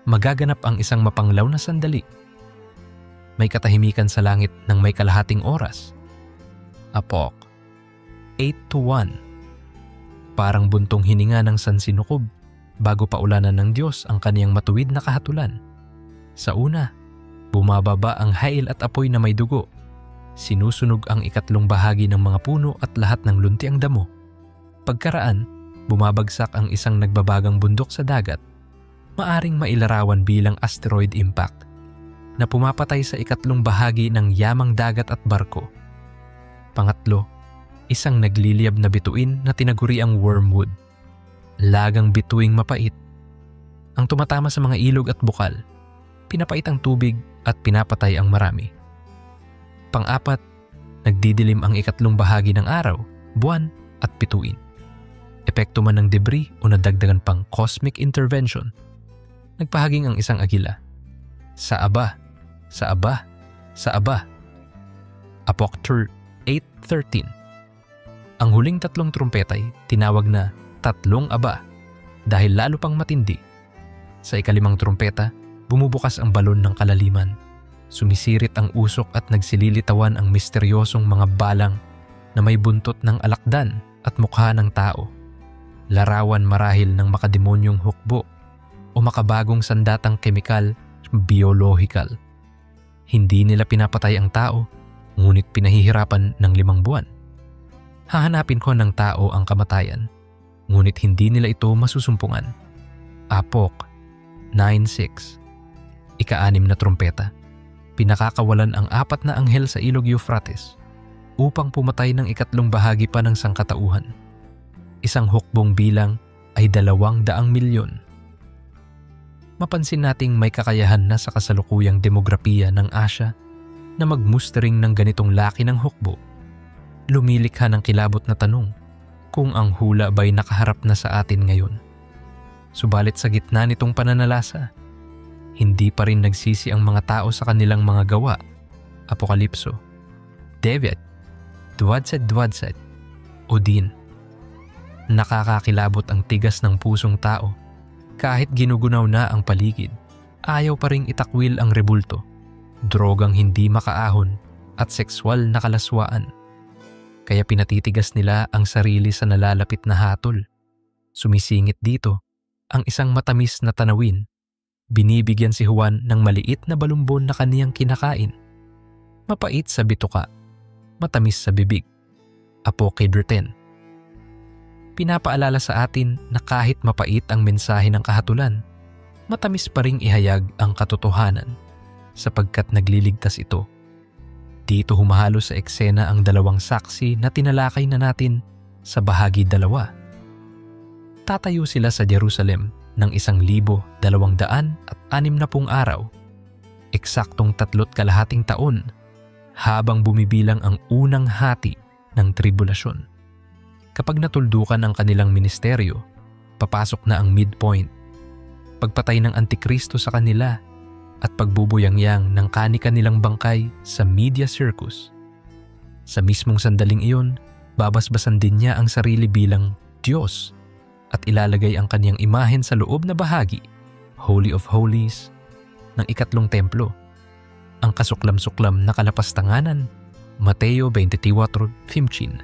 magaganap ang isang mapanglaw na sandali. May katahimikan sa langit ng may kalahating oras. Apok 8-1. Parang buntong hininga ng sansinukob bago paulanan ng Diyos ang kaniyang matuwid na kahatulan. Sa una, bumababa ang hail at apoy na may dugo. Sinusunog ang ika-3 bahagi ng mga puno at lahat ng luntiang damo. Pagkaraan, bumabagsak ang isang nagbabagang bundok sa dagat, maaring mailarawan bilang asteroid impact, na pumapatay sa ika-3 bahagi ng yamang dagat at barko. Pangatlo, isang nagliliyab na bituin na tinaguri ang wormwood, lagang bituing mapait. Ang tumatama sa mga ilog at bukal, pinapait ang tubig at pinapatay ang marami. Pang-apat, nagdidilim ang ika-3 bahagi ng araw, buwan at bituin. Epekto man ng debris o nadagdagan pang cosmic intervention, nagpahaging ang isang agila. Sa aba, sa aba, sa aba. Apok 8:13. Ang huling 3 trumpetay tinawag na 3 aba dahil lalo pang matindi. Sa ika-5 trumpeta, bumubukas ang balon ng kalaliman. Sumisirit ang usok at nagsililitawan ang misteryosong mga balang na may buntot ng alakdan at mukha ng tao. Larawan marahil ng makademonyong hukbo o makabagong sandatang kemikal, biological. Hindi nila pinapatay ang tao, ngunit pinahihirapan ng 5 buwan. Hahanapin ko ng tao ang kamatayan, ngunit hindi nila ito masusumpungan. Apok 9:6. Ika-6 na trumpeta. Pinakakawalan ang 4 na anghel sa ilog Euphrates upang pumatay ng 3 bahagi pa ng sangkatauhan. Isang hukbong bilang ay 200 milyon. Mapansin nating may kakayahan na sa kasalukuyang demografiya ng Asya na magmustering ng ganitong laki ng hukbo. Lumilikha ng kilabot na tanong kung ang hula ba'y nakaharap na sa atin ngayon. Subalit sa gitna nitong pananalasa, hindi pa rin nagsisi ang mga tao sa kanilang mga gawa. Apokalipso 9:20, Odin. Nakakakilabot ang tigas ng pusong tao. Kahit ginugunaw na ang paligid, ayaw pa ring itakwil ang rebulto, drogang hindi makaahon at sexual na kalaswaan. Kaya pinatitigas nila ang sarili sa nalalapit na hatol. Sumisingit dito ang isang matamis na tanawin. Binibigyan si Juan ng maliit na balumbon na kaniyang kinakain. Mapait sa bituka, matamis sa bibig. Apokalipso 10. Pinapaalala sa atin na kahit mapait ang mensahe ng kahatulan, matamis pa ring ihayag ang katotohanan sapagkat nagliligtas ito. Dito humahalo sa eksena ang 2 saksi na tinalakay na natin sa bahagi 2. Tatayo sila sa Jerusalem ng 1,260 araw, eksaktong 3.5 taon habang bumibilang ang unang hati ng tribulasyon. Kapag natuldukan ang kanilang ministeryo, papasok na ang midpoint, pagpatay ng Antikristo sa kanila at pagbubuyang-yang ng kani-kanilang bangkay sa media circus. Sa mismong sandaling iyon, babasbasan din niya ang sarili bilang Diyos at ilalagay ang kaniyang imahen sa loob na bahagi, Holy of Holies, ng 3 templo. Ang kasuklam-suklam na kalapastanganan, Mateo 24:15.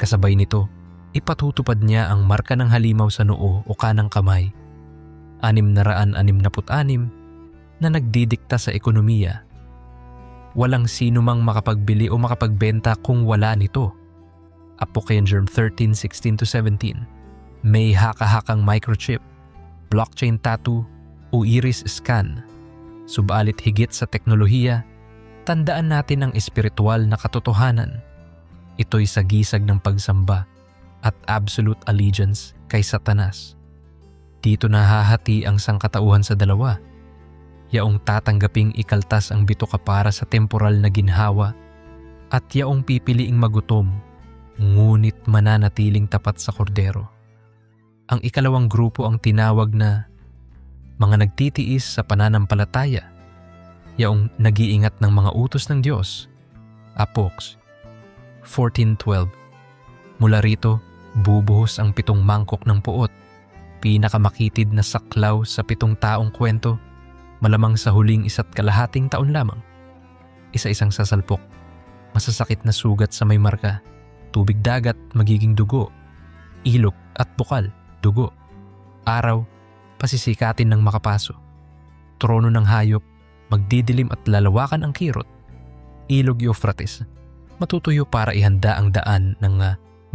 Kasabay nito, ipatutupad niya ang marka ng halimaw sa noo o kanang kamay, 666 na nagdidikta sa ekonomiya. Walang sino mang makapagbili o makapagbenta kung wala nito. Apokalipso 13:16-17. May haka-hakang microchip, blockchain tattoo o iris scan. Subalit higit sa teknolohiya, tandaan natin ang espiritual na katotohanan. Ito'y sagisag ng pagsamba at absolute allegiance kay Satanas. Dito nahahati ang sangkatauhan sa 2. Yaong tatanggaping ikaltas ang bituka para sa temporal na ginhawa at yaong pipiliing magutom, ngunit mananatiling tapat sa kordero. Ang 2 grupo ang tinawag na mga nagtitiis sa pananampalataya, yaong nag-iingat ng mga utos ng Diyos. Apoks 14:12. Mula rito, bubuhos ang 7 mangkok ng puot, pinakamakitid na saklaw sa 7 taong kwento, malamang sa huling 1.5 taon lamang. Isa-isang sasalpok, masasakit na sugat sa may marka, tubig dagat magiging dugo, ilog at bukal, dugo, araw, pasisikatin ng makapaso, trono ng hayop, magdidilim at lalawakan ang kirot, ilog Euphrates, matutuyo para ihanda ang daan ng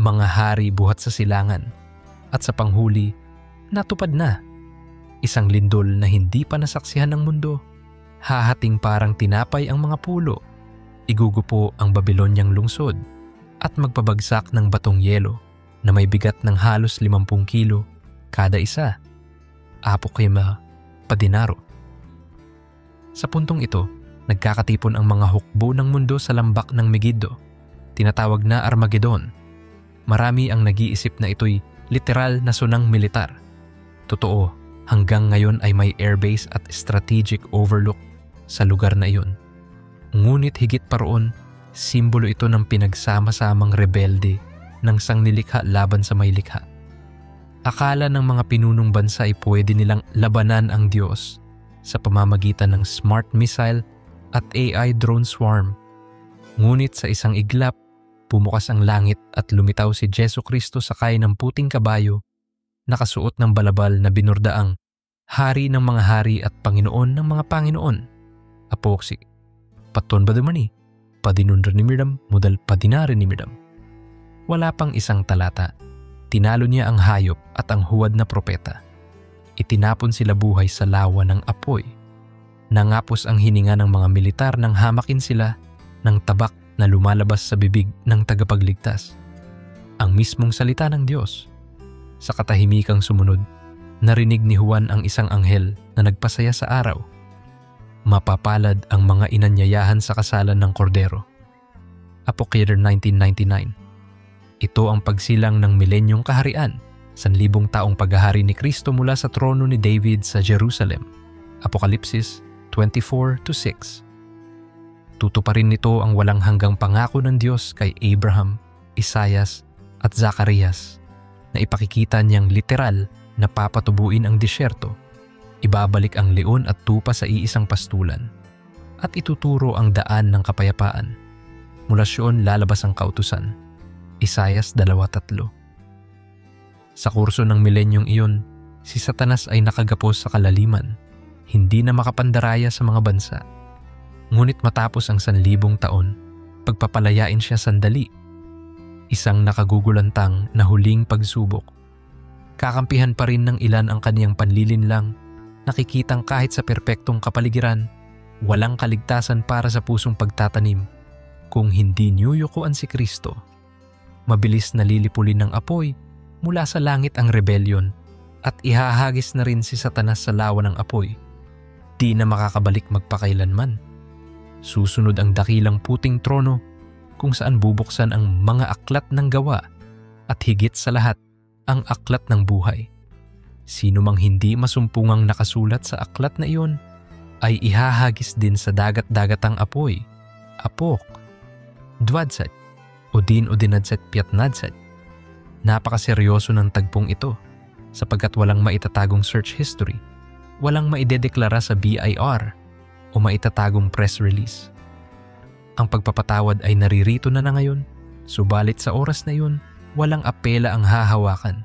mga hari buhat sa silangan, at sa panghuli, natupad na. Isang lindol na hindi pa nasaksihan ng mundo, hahating parang tinapay ang mga pulo, igugupo ang Babylonyang lungsod, at magpabagsak ng batong yelo na may bigat ng halos 50 kilo kada isa. Apokalipso 10. Sa puntong ito, nagkakatipon ang mga hukbo ng mundo sa lambak ng Megiddo, tinatawag na Armageddon. Marami ang nag-iisip na ito'y literal na sunang militar. Totoo, hanggang ngayon ay may airbase at strategic overlook sa lugar na iyon. Ngunit higit pa roon, simbolo ito ng pinagsama-samang rebelde ng sangnilikha laban sa may likha. Akala ng mga pinunong bansa ay pwede nilang labanan ang Diyos sa pamamagitan ng smart missile at AI drone swarm. Ngunit sa isang iglap, bumukas ang langit at lumitaw si Jesucristo sakay ng puting kabayo, nakasuot ng balabal na binurdaang Hari ng mga hari at Panginoon ng mga Panginoon. Apoksi, paton ba dumani? Padinundra ni Mirdam, mudal padinari ni Mirdam. Wala pang isang talata, tinalo niya ang hayop at ang huwad na propeta. Itinapon sila buhay sa lawa ng apoy. Nangapos ang hininga ng mga militar nang hamakin sila ng tabak na lumalabas sa bibig ng tagapagligtas. Ang mismong salita ng Diyos. Sa katahimikang sumunod, narinig ni Juan ang isang anghel na nagpasaya sa araw. Mapapalad ang mga inanyayahan sa kasalan ng kordero. Apocalypse 1999. Ito ang pagsilang ng milenyong kaharian, 1,000 taong paghahari ni Kristo mula sa trono ni David sa Jerusalem. Apokalipsis 24-6. Tutuparin nito ang walang hanggang pangako ng Diyos kay Abraham, Isaias at Zacarias na ipakikita niyang literal na papatubuin ang disyerto, ibabalik ang leon at tupa sa iisang pastulan, at ituturo ang daan ng kapayapaan. Mula siyon lalabas ang kautusan. Isaias 2:3. Sa kurso ng milenyong iyon, si Satanas ay nakagapos sa kalaliman, hindi na makapandaraya sa mga bansa. Ngunit matapos ang 1,000 taon, pagpapalayain siya sandali. Isang nakagugulantang na huling pagsubok. Kakampihan pa rin ng ilan ang kaniyang panlilinlang, nakikitang kahit sa perpektong kapaligiran, walang kaligtasan para sa pusong pagtatanim kung hindi niyuyukuan si Kristo. Mabilis na lilipulin ng apoy mula sa langit ang rebelyon at ihahagis na rin si Satanas sa lawa ng apoy. Di na makakabalik magpakailanman. Susunod ang dakilang puting trono kung saan bubuksan ang mga aklat ng gawa at higit sa lahat ang aklat ng buhay. Sino mang hindi masumpungang nakasulat sa aklat na iyon ay ihahagis din sa dagat-dagatang apoy, apok, dwadsat, odin o dinadsat piatnadsat. Napakaseryoso ng tagpong ito sapagkat walang maitatagong search history, walang maidedeklara sa BIR o maitatagong press release. Ang pagpapatawad ay naririto na ngayon, subalit sa oras na iyon, walang apela ang hahawakan.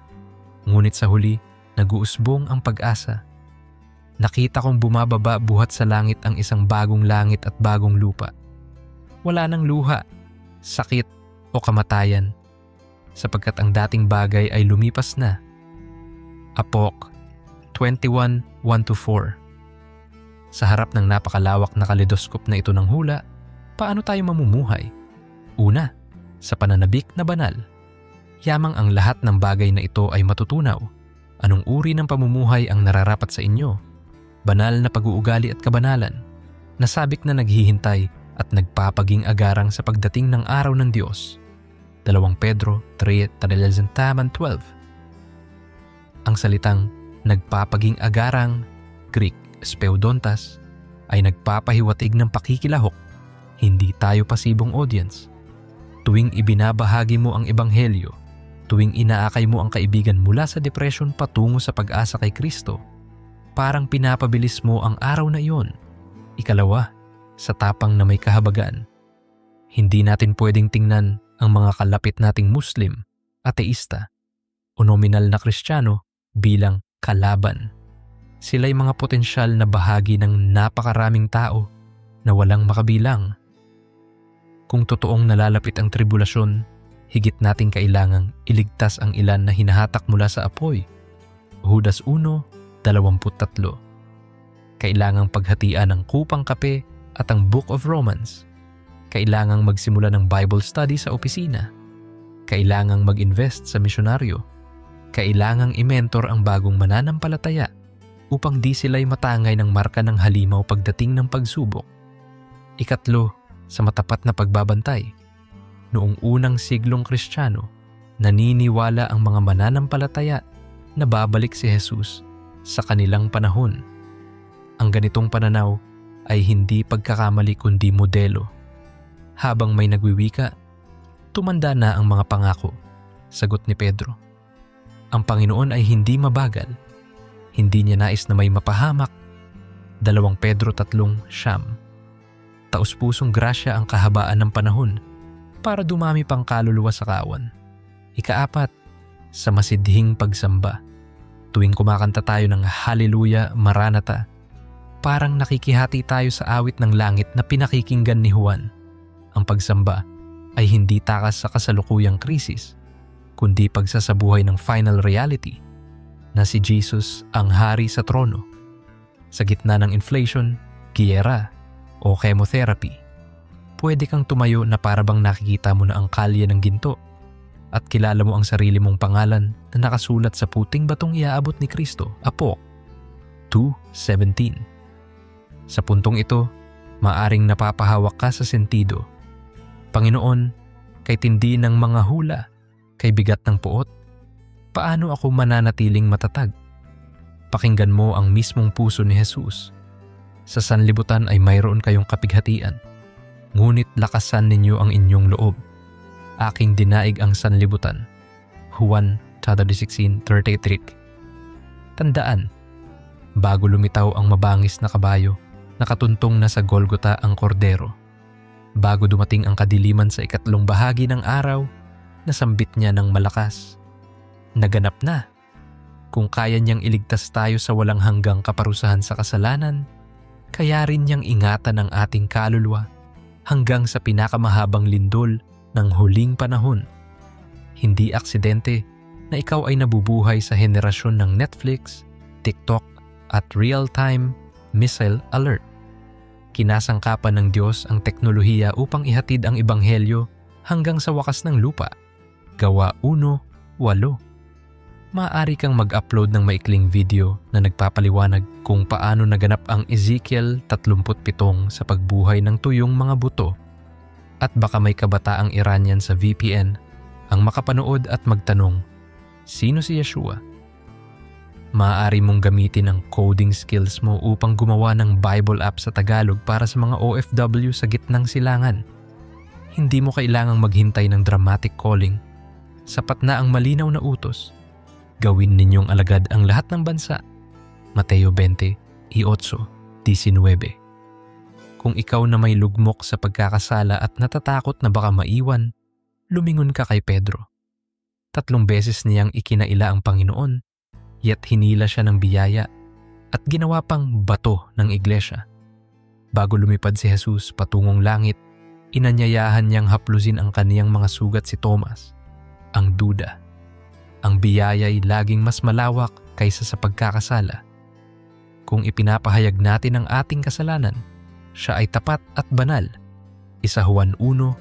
Ngunit sa huli, nag-uusbong ang pag-asa. Nakita kong bumababa buhat sa langit ang isang bagong langit at bagong lupa. Wala nang luha, sakit o kamatayan, sapagkat ang dating bagay ay lumipas na. Apok 21:1-4. Sa harap ng napakalawak na kaleidoskop na ito ng hula, paano tayo mamumuhay? Una, sa pananabik na banal. Yamang ang lahat ng bagay na ito ay matutunaw. Anong uri ng pamumuhay ang nararapat sa inyo? Banal na pag-uugali at kabanalan, nasabik na naghihintay at nagpapaging agarang sa pagdating ng araw ng Diyos. 2 Pedro 3:12. Ang salitang nagpapaging agarang, Greek speudontas, ay nagpapahiwatig ng pakikilahok. Hindi tayo pasibong audience. Tuwing ibinabahagi mo ang ebanghelyo, tuwing inaakay mo ang kaibigan mula sa depresyon patungo sa pag-asa kay Kristo, parang pinapabilis mo ang araw na iyon. Ikalawa, sa tapang na may kahabagan. Hindi natin pwedeng tingnan ang mga kalapit nating Muslim, ateista, o nominal na Kristiyano bilang kalaban. Sila'y mga potensyal na bahagi ng napakaraming tao na walang makabilang. Kung totoong nalalapit ang tribulasyon, higit nating kailangang iligtas ang ilan na hinahatak mula sa apoy. Judas 1:23. Kailangang paghatian ang kupang kape at ang Book of Romans. Kailangang magsimula ng Bible study sa opisina. Kailangang mag-invest sa misyonaryo. Kailangang i-mentor ang bagong mananampalataya upang di sila'y matangay ng marka ng halimaw pagdating ng pagsubok. Ikatlo, sa matapat na pagbabantay. Noong unang siglong Kristiyano, naniniwala ang mga mananampalataya na babalik si Jesus sa kanilang panahon. Ang ganitong pananaw ay hindi pagkakamali kundi modelo. Habang may nagwiwika, tumanda na ang mga pangako, sagot ni Pedro. Ang Panginoon ay hindi mabagal. Hindi niya nais na may mapahamak. 2 Pedro 3:9. Taus-pusong grasya ang kahabaan ng panahon para dumami pang kaluluwa sa kawan. Ika-4, sa masidhing pagsamba. Tuwing kumakanta tayo ng Hallelujah, Maranatha, parang nakikihati tayo sa awit ng langit na pinakikinggan ni Juan. Ang pagsamba ay hindi takas sa kasalukuyang krisis, kundi pagsasabuhay ng final reality. na si Jesus ang hari sa trono. Sa gitna ng inflation, giyera o chemotherapy, pwede kang tumayo na parabang nakikita mo na ang kalye ng ginto at kilala mo ang sarili mong pangalan na nakasulat sa puting batong iaabot ni Kristo. Apo 2:17. Sa puntong ito, maaring napapahawak ka sa sentido. Panginoon, kay tindi ng mga hula, kay bigat ng puot, paano ako mananatiling matatag? Pakinggan mo ang mismong puso ni Jesus. Sa sanlibutan ay mayroon kayong kapighatian, ngunit lakasan ninyo ang inyong loob. Aking dinaig ang sanlibutan. Juan 16:33. Tandaan, bago lumitaw ang mabangis na kabayo, nakatuntong na sa Golgota ang kordero. Bago dumating ang kadiliman sa ikatlong bahagi ng araw, nasambit niya ng malakas. Naganap na. Kung kaya niyang iligtas tayo sa walang hanggang kaparusahan sa kasalanan, kaya rin niyang ingatan ang ating kaluluwa hanggang sa pinakamahabang lindol ng huling panahon. Hindi aksidente na ikaw ay nabubuhay sa henerasyon ng Netflix, TikTok at real-time missile alert. Kinasangkapan ng Diyos ang teknolohiya upang ihatid ang ebanghelyo hanggang sa wakas ng lupa. Gawa 1:8. Maaari kang mag-upload ng maikling video na nagpapaliwanag kung paano naganap ang Ezekiel 37 sa pagbuhay ng tuyong mga buto. At baka may kabataang Iranian sa VPN ang makapanood at magtanong, sino si Yeshua? Maaari mong gamitin ang coding skills mo upang gumawa ng Bible app sa Tagalog para sa mga OFW sa gitnang silangan. Hindi mo kailangang maghintay ng dramatic calling. Sapat na ang malinaw na utos. Gawin ninyong alagad ang lahat ng bansa. Mateo 20:8-19. Kung ikaw na may lugmok sa pagkakasala at natatakot na baka maiwan, lumingon ka kay Pedro. 3 beses niyang ikinaila ang Panginoon, yet hinila siya ng biyaya at ginawa pang bato ng iglesia. Bago lumipad si Jesus patungong langit, inanyayahan niyang haplusin ang kaniyang mga sugat si Thomas, ang duda. Ang biyaya'y laging mas malawak kaysa sa pagkakasala. Kung ipinapahayag natin ang ating kasalanan, siya ay tapat at banal. 1 Juan 1:9.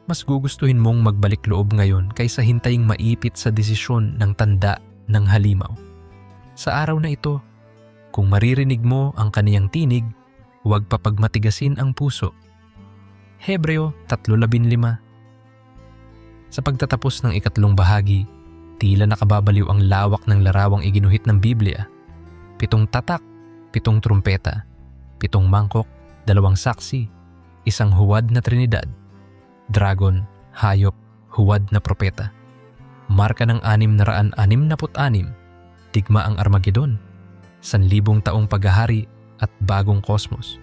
Mas gugustuhin mong magbalik loob ngayon kaysa hintaying maipit sa desisyon ng tanda ng halimaw. Sa araw na ito, kung maririnig mo ang kaniyang tinig, huwag papagmatigasin ang puso. Hebreo 3:15. Sa pagtatapos ng ikatlong bahagi, tila nakababaliw ang lawak ng larawang iginuhit ng Biblia. 7 tatak, 7 trumpeta, 7 mangkok, 2 saksi, 1 huwad na Trinidad, dragon, hayop, huwad na propeta. Marka ng 666, digma ang Armageddon, 1,000 taong paghahari at bagong kosmos.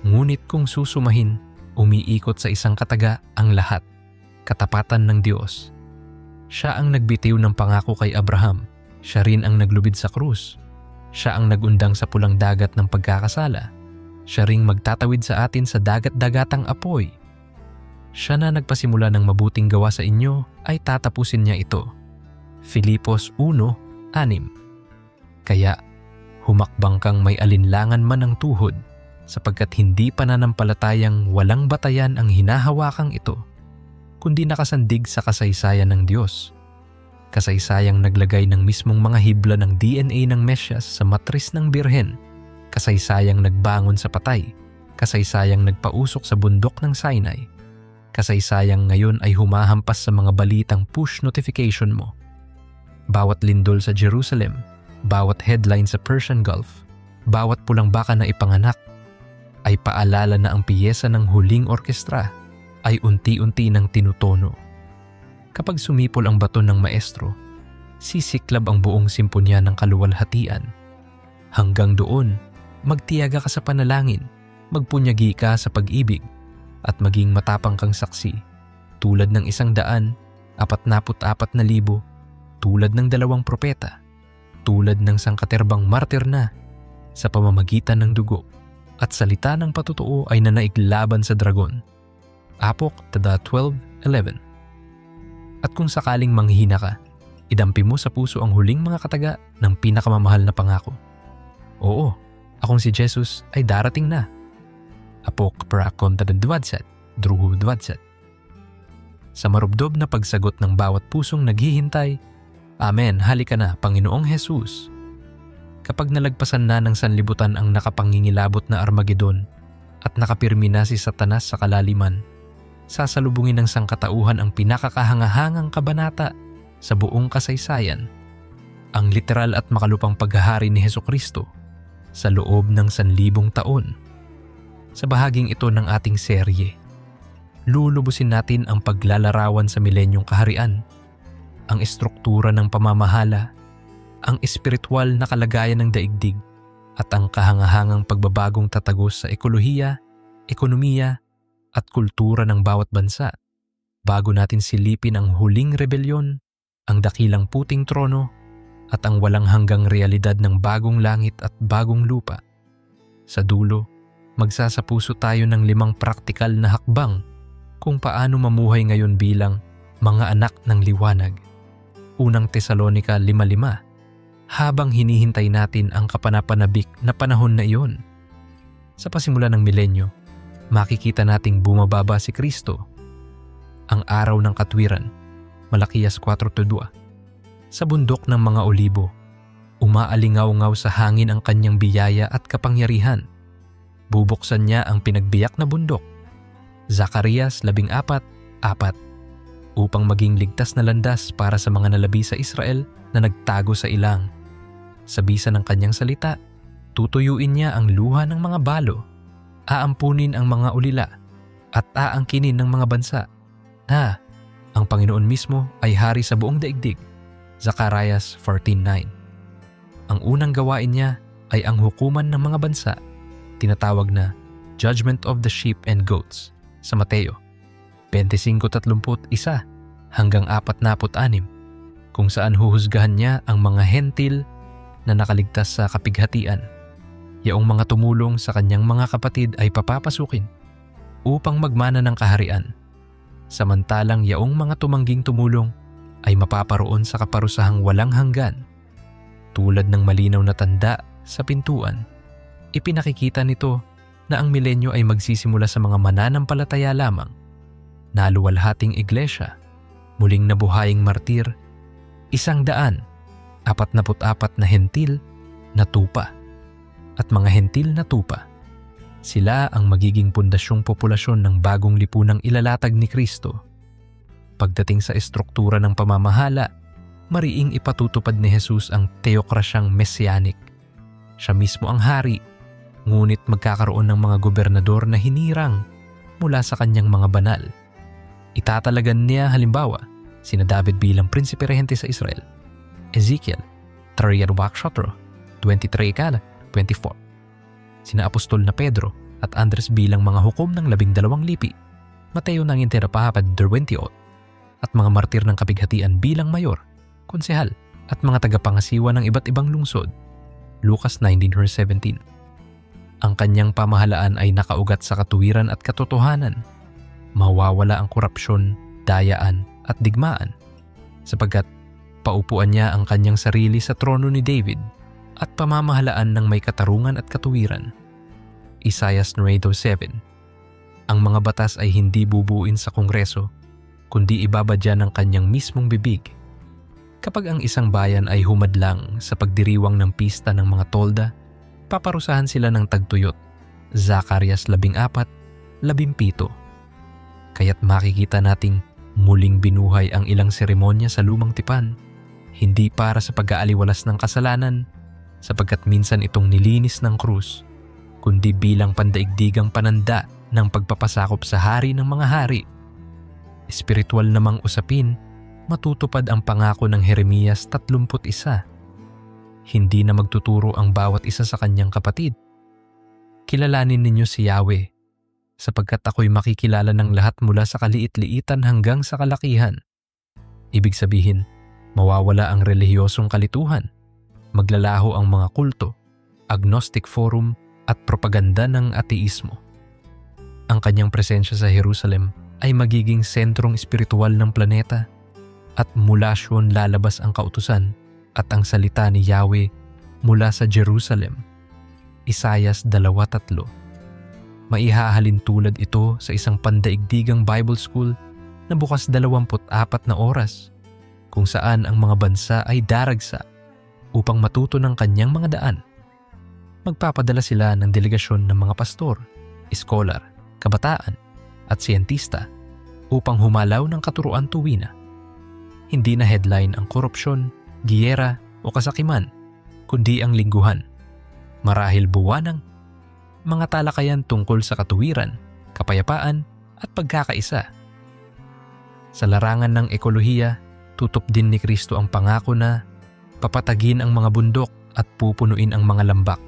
Ngunit kung susumahin, umiikot sa isang kataga ang lahat. Katapatan ng Diyos. Siya ang nagbitiw ng pangako kay Abraham. Siya rin ang naglubid sa krus. Siya ang nagundang sa pulang dagat ng pagkakasala. Siya ring magtatawid sa atin sa dagat-dagatang apoy. Siya na nagpasimula ng mabuting gawa sa inyo ay tatapusin niya ito. Filipos 1:6. Kaya, humakbang kang may alinlangan man ng tuhod, sapagkat hindi pananampalatayang walang batayan ang hinahawakang ito, kundi nakasandig sa kasaysayan ng Diyos. Kasaysayang naglagay ng mismong mga hibla ng DNA ng Mesyas sa matris ng Birhen. Kasaysayang nagbangon sa patay. Kasaysayang nagpausok sa bundok ng Sinai. Kasaysayang ngayon ay humahampas sa mga balitang push notification mo. Bawat lindol sa Jerusalem, bawat headline sa Persian Gulf, bawat pulang baka na ipanganak, ay paalala na ang piyesa ng huling orkestra ay unti-unti nang tinutono. Kapag sumipol ang baton ng maestro, sisiklab ang buong simponya ng kaluwalhatian. Hanggang doon, magtiyaga ka sa panalangin, magpunyagi ka sa pag-ibig, at maging matapang kang saksi, tulad ng 144,000, tulad ng 2 propeta, tulad ng sangkaterbang martir na, sa pamamagitan ng dugo, at salita ng patutuo ay nanaig laban sa dragon. Apok 12:11. At kung sakaling manghihina ka, Idampi mo sa puso ang huling mga kataga ng pinakamamahal na pangako. Oo, akong si Jesus ay darating na. Apok prakon ta dwadset, druhu dwadset. Sa marubdob na pagsagot ng bawat pusong naghihintay, Amen, halika na, Panginoong Jesus. Kapag nalagpasan na ng sanlibutan ang nakapangingilabot na Armageddon at nakapirmi na si Satanas sa kalaliman, sasalubungin ng sangkatauhan ang pinakakahangahangang kabanata sa buong kasaysayan, ang literal at makalupang paghahari ni Hesukristo sa loob ng 1,000 taon. Sa bahaging ito ng ating serye, lulubusin natin ang paglalarawan sa milenyong kaharian, ang estruktura ng pamamahala, ang espiritual na kalagayan ng daigdig at ang kahangahangang pagbabagong tatagos sa ekolohiya, ekonomiya at kultura ng bawat bansa bago natin silipin ang huling rebelyon, ang dakilang puting trono at ang walang hanggang realidad ng bagong langit at bagong lupa. Sa dulo, magsasapuso tayo ng 5 praktikal na hakbang kung paano mamuhay ngayon bilang mga anak ng liwanag. Unang Tesalonica 5:5. Habang hinihintay natin ang kapanapanabik na panahon na iyon. Sa pasimula ng milenyo, makikita nating bumababa si Kristo. Ang araw ng katwiran, Malakias 4:2. Sa bundok ng mga olibo, umaalingaw-ngaw sa hangin ang kanyang biyaya at kapangyarihan. Bubuksan niya ang pinagbiyak na bundok. Zacarias 14:4. Upang maging ligtas na landas para sa mga nalabi sa Israel na nagtago sa ilang. Sa bisa ng kanyang salita, tutuyuin niya ang luha ng mga balo, aampunin ang mga ulila, at aangkinin ng mga bansa. Ang Panginoon mismo ay hari sa buong daigdig. Zacarias 14:9. Ang unang gawain niya ay ang hukuman ng mga bansa, tinatawag na Judgment of the Sheep and Goats sa Mateo 25:31 hanggang 46, kung saan huhusgahan niya ang mga hentil na nakaligtas sa kapighatian. Yaong mga tumulong sa kanyang mga kapatid ay papapasukin upang magmana ng kaharian, samantalang yaong mga tumangging tumulong ay mapaparoon sa kaparusahang walang hanggan. Tulad ng malinaw na tanda sa pintuan, ipinakikita nito na ang milenyo ay magsisimula sa mga mananampalataya lamang. Naluwalhating iglesia, muling nabuhaying martir, 144 na hentil na tupa. At mga hentil na tupa, sila ang magiging pundasyong populasyon ng bagong lipunang ilalatag ni Kristo. Pagdating sa estruktura ng pamamahala, mariing ipatutupad ni Jesus ang teokrasyang messianic. Siya mismo ang hari, ngunit magkakaroon ng mga gobernador na hinirang mula sa kanyang mga banal. Itatalagan niya halimbawa sina David bilang prinsipe rehente sa Israel, Ezekiel 3:24, sina Apostol na Pedro at Andres bilang mga hukom ng 12 lipi, Mateo ng Interapahapad 28, at mga martir ng kapighatian bilang mayor, konsehal at mga tagapangasiwa ng iba't ibang lungsod, Lucas 19:17. Ang kanyang pamahalaan ay nakaugat sa katuwiran at katotohanan. Mawawala ang korupsyon, dayaan at digmaan, sapagkat paupuan niya ang kanyang sarili sa trono ni David at pamamahalaan ng may katarungan at katuwiran. Isaiah 9:7. Ang mga batas ay hindi bubuin sa kongreso, kundi ibabadya ng kanyang mismong bibig. Kapag ang isang bayan ay humadlang sa pagdiriwang ng pista ng mga tolda, paparusahan sila ng tagtuyot. Zacarias 14:17. Kaya't makikita nating muling binuhay ang ilang seremonya sa lumang tipan, hindi para sa pag-aaliwalas ng kasalanan, sapagkat minsan itong nilinis ng krus, kundi bilang pandaigdigang pananda ng pagpapasakop sa hari ng mga hari. Espiritual namang usapin, matutupad ang pangako ng Jeremias 31. Hindi na magtuturo ang bawat isa sa kanyang kapatid. Kilalanin ninyo si Yahweh, sapagkat ako'y makikilala ng lahat mula sa kaliit-liitan hanggang sa kalakihan. Ibig sabihin, mawawala ang relihiyosong kalituhan, maglalaho ang mga kulto, agnostic forum at propaganda ng ateismo. Ang kanyang presensya sa Jerusalem ay magiging sentrong espiritual ng planeta. At mula Sion lalabas ang kautusan at ang salita ni Yahweh mula sa Jerusalem. Isayas 2:3. Maihahalin tulad ito sa isang pandaigdigang Bible school na bukas 24 na oras, kung saan ang mga bansa ay daragsa upang matuto ng kanyang mga daan. Magpapadala sila ng delegasyon ng mga pastor, iskolar, kabataan at siyentista upang humalaw ng katuruan tuwina. Hindi na headline ang korupsyon, giyera o kasakiman, kundi ang lingguhan, marahil buwanang, mga talakayan tungkol sa katuwiran, kapayapaan at pagkakaisa. Sa larangan ng ekolohiya, tutup din ni Kristo ang pangako na papatagin ang mga bundok at pupunuin ang mga lambak.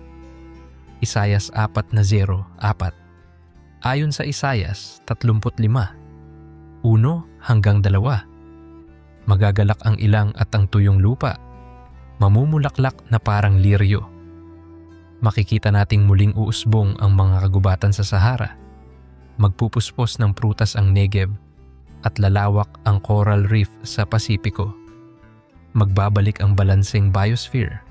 Isayas 4:4. Ayon sa Isayas 35, 1-2. Magagalak ang ilang at ang tuyong lupa, mamumulaklak na parang liryo. Makikita nating muling uusbong ang mga kagubatan sa Sahara. Magpupuspos ng prutas ang Negev at lalawak ang coral reef sa Pasipiko. Magbabalik ang balanseng biosphere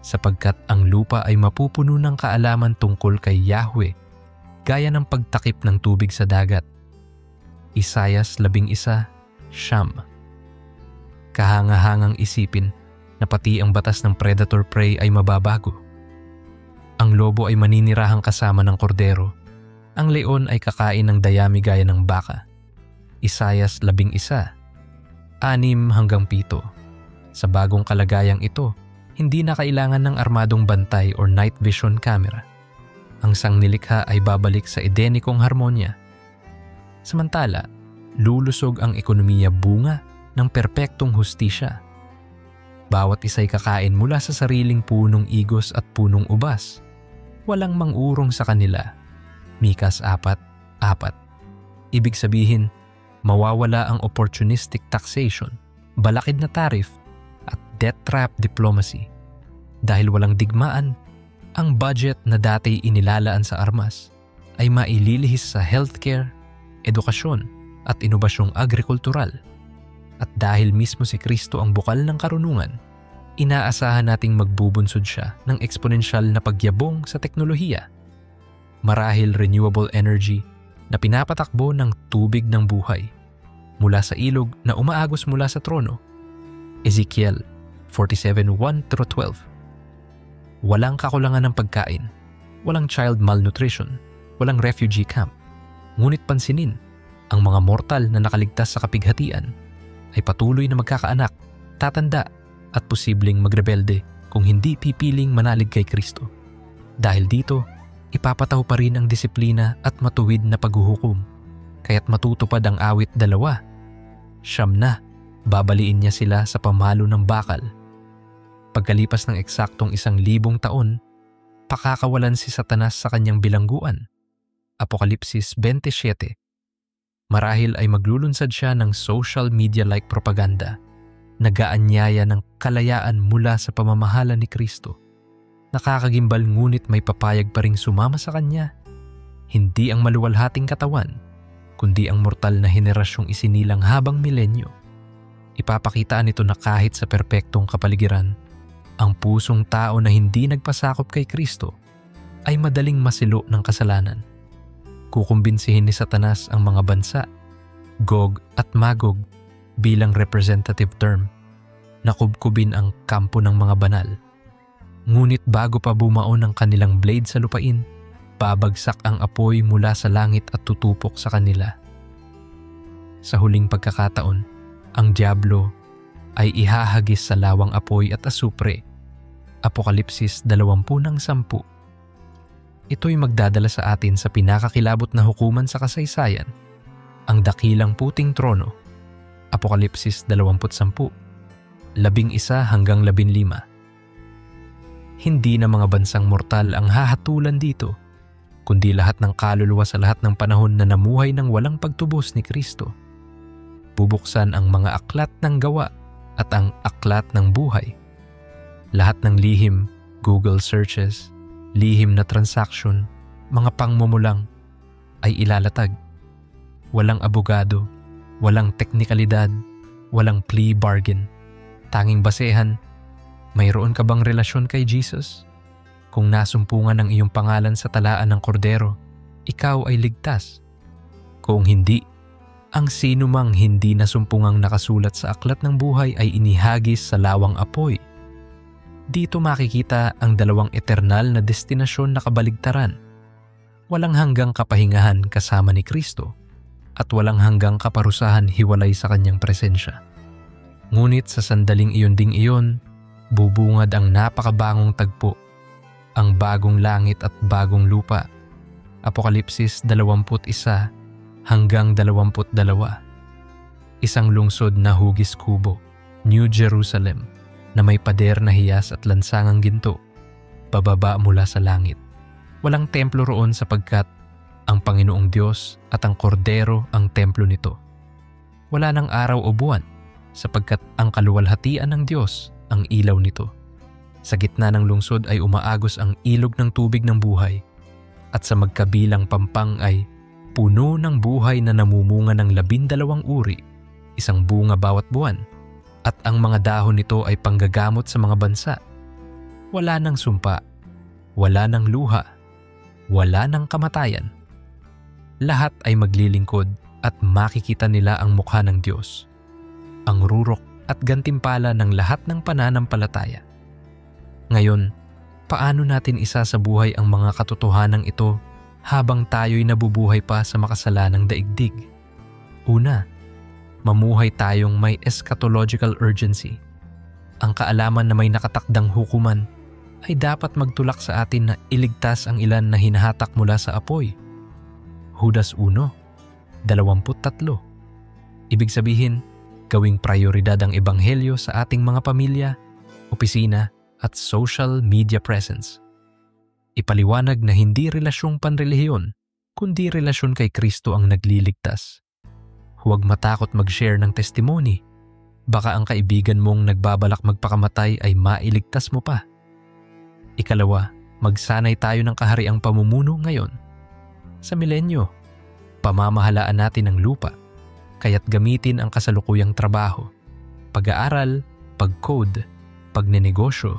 sapagkat ang lupa ay mapupuno ng kaalaman tungkol kay Yahweh gaya ng pagtakip ng tubig sa dagat. Isayas 11:9. Kahanga-hangang isipin na pati ang batas ng predator-prey ay mababago. Ang lobo ay maninirahang kasama ng kordero. Ang leon ay kakain ng dayami gaya ng baka. Isayas 11:6-7. Sa bagong kalagayang ito, hindi na kailangan ng armadong bantay or night vision camera. Ang sangnilikha ay babalik sa edenikong harmonya. Samantala, lulusog ang ekonomiya bunga ng perpektong hustisya. Bawat isa'y kakain mula sa sariling punong igos at punong ubas. Walang mang-urong sa kanila. Mikas 4:4. Ibig sabihin, mawawala ang opportunistic taxation, balakid na tariff at debt trap diplomacy. Dahil walang digmaan, ang budget na dati inilalaan sa armas ay maililihis sa healthcare, edukasyon at inobasyong agrikultural. At dahil mismo si Kristo ang bukal ng karunungan, inaasahan nating magbubunsod siya ng eksponensyal na pagyabong sa teknolohiya. Marahil renewable energy na pinapatakbo ng tubig ng buhay mula sa ilog na umaagos mula sa trono. Ezekiel 47:1-12. Walang kakulangan ng pagkain, walang child malnutrition, walang refugee camp. Ngunit pansinin, ang mga mortal na nakaligtas sa kapighatian ay patuloy na magkakaanak, tatanda at posibleng magrebelde kung hindi pipiling manalig kay Kristo. Dahil dito, ipapataw pa rin ang disiplina at matuwid na paghuhukom. Kaya't matutupad ang awit 2. Siyam na, babaliin niya sila sa pamalo ng bakal. Pagkalipas ng eksaktong 1,000 taon, pakakawalan si Satanas sa kanyang bilangguan. Apokalipsis 27. Marahil ay maglulunsad siya ng social media-like propaganda, nag-aanyaya ng kalayaan mula sa pamamahala ni Kristo. Nakakagimbal ngunit may papayag pa ring sumama sa kanya. Hindi ang maluwalhating katawan, kundi ang mortal na henerasyong isinilang habang milenyo. Ipapakitaan nito na kahit sa perpektong kapaligiran, ang pusong tao na hindi nagpasakop kay Kristo ay madaling masilo ng kasalanan. Kukumbinsihin ni Satanas ang mga bansa, Gog at Magog bilang representative term, nakubkubin ang kampo ng mga banal. Ngunit bago pa bumaon ang kanilang blade sa lupain, babagsak ang apoy mula sa langit at tutupok sa kanila. Sa huling pagkakataon, ang Diablo ay ihahagis sa lawang apoy at asupre. Apokalipsis 20:10. Ito'y magdadala sa atin sa pinakakilabot na hukuman sa kasaysayan, ang dakilang puting trono. Apokalipsis 20:10, 11-15. Hindi na mga bansang mortal ang hahatulan dito, kundi lahat ng kaluluwa sa lahat ng panahon na namuhay ng walang pagtubos ni Kristo. Bubuksan ang mga aklat ng gawa at ang aklat ng buhay. Lahat ng lihim, Google searches, lihim na transaction, mga pangmumulang ay ilalatag. Walang abogado, walang teknikalidad, walang plea bargain. Tanging basehan, mayroon ka bang relasyon kay Jesus? Kung nasumpungan ang iyong pangalan sa talaan ng kordero, ikaw ay ligtas. Kung hindi, ang sinumang hindi nasumpungang nakasulat sa aklat ng buhay ay inihagis sa lawang apoy. Dito makikita ang dalawang eternal na destinasyon na kabaligtaran. Walang hanggang kapahingahan kasama ni Kristo at walang hanggang kaparusahan hiwalay sa kanyang presensya. Ngunit sa sandaling iyon ding iyon, bubungad ang napakabangong tagpo, ang bagong langit at bagong lupa. Apokalipsis 21 hanggang 22. Isang lungsod na hugis kubo, New Jerusalem, na may pader na hiyas at lansangang ginto, bababa mula sa langit. Walang templo roon sapagkat ang Panginoong Diyos at ang Kordero ang templo nito. Wala ng araw o buwan sapagkat ang kaluwalhatian ng Diyos ang ilaw nito. Sa gitna ng lungsod ay umaagos ang ilog ng tubig ng buhay at sa magkabilang pampang ay puno ng buhay na namumunga ng 12 uri, isang bunga bawat buwan, at ang mga dahon nito ay panggagamot sa mga bansa. Wala ng sumpa, wala ng luha, wala ng kamatayan. Lahat ay maglilingkod at makikita nila ang mukha ng Diyos, ang rurok at gantimpala ng lahat ng pananampalataya. Ngayon, paano natin isasabuhay ang mga katotohanan ito habang tayo'y nabubuhay pa sa makasalanang daigdig? Una, mamuhay tayong may eschatological urgency. Ang kaalaman na may nakatakdang hukuman ay dapat magtulak sa atin na iligtas ang ilan na hinahatak mula sa apoy. Judas 1:23. Ibig sabihin, gawing prioridad ang ebanghelyo sa ating mga pamilya, opisina at social media presence. Ipaliwanag na hindi relasyong panrelihiyon, kundi relasyon kay Kristo ang nagliligtas. Huwag matakot mag-share ng testimony. Baka ang kaibigan mong nagbabalak magpakamatay ay mailigtas mo pa. Ikalawa, magsanay tayo ng kahariang pamumuno ngayon. Sa milenyo, pamamahalaan natin ang lupa, kaya't gamitin ang kasalukuyang trabaho, pag-aaral, pag-code, pagnenegosyo,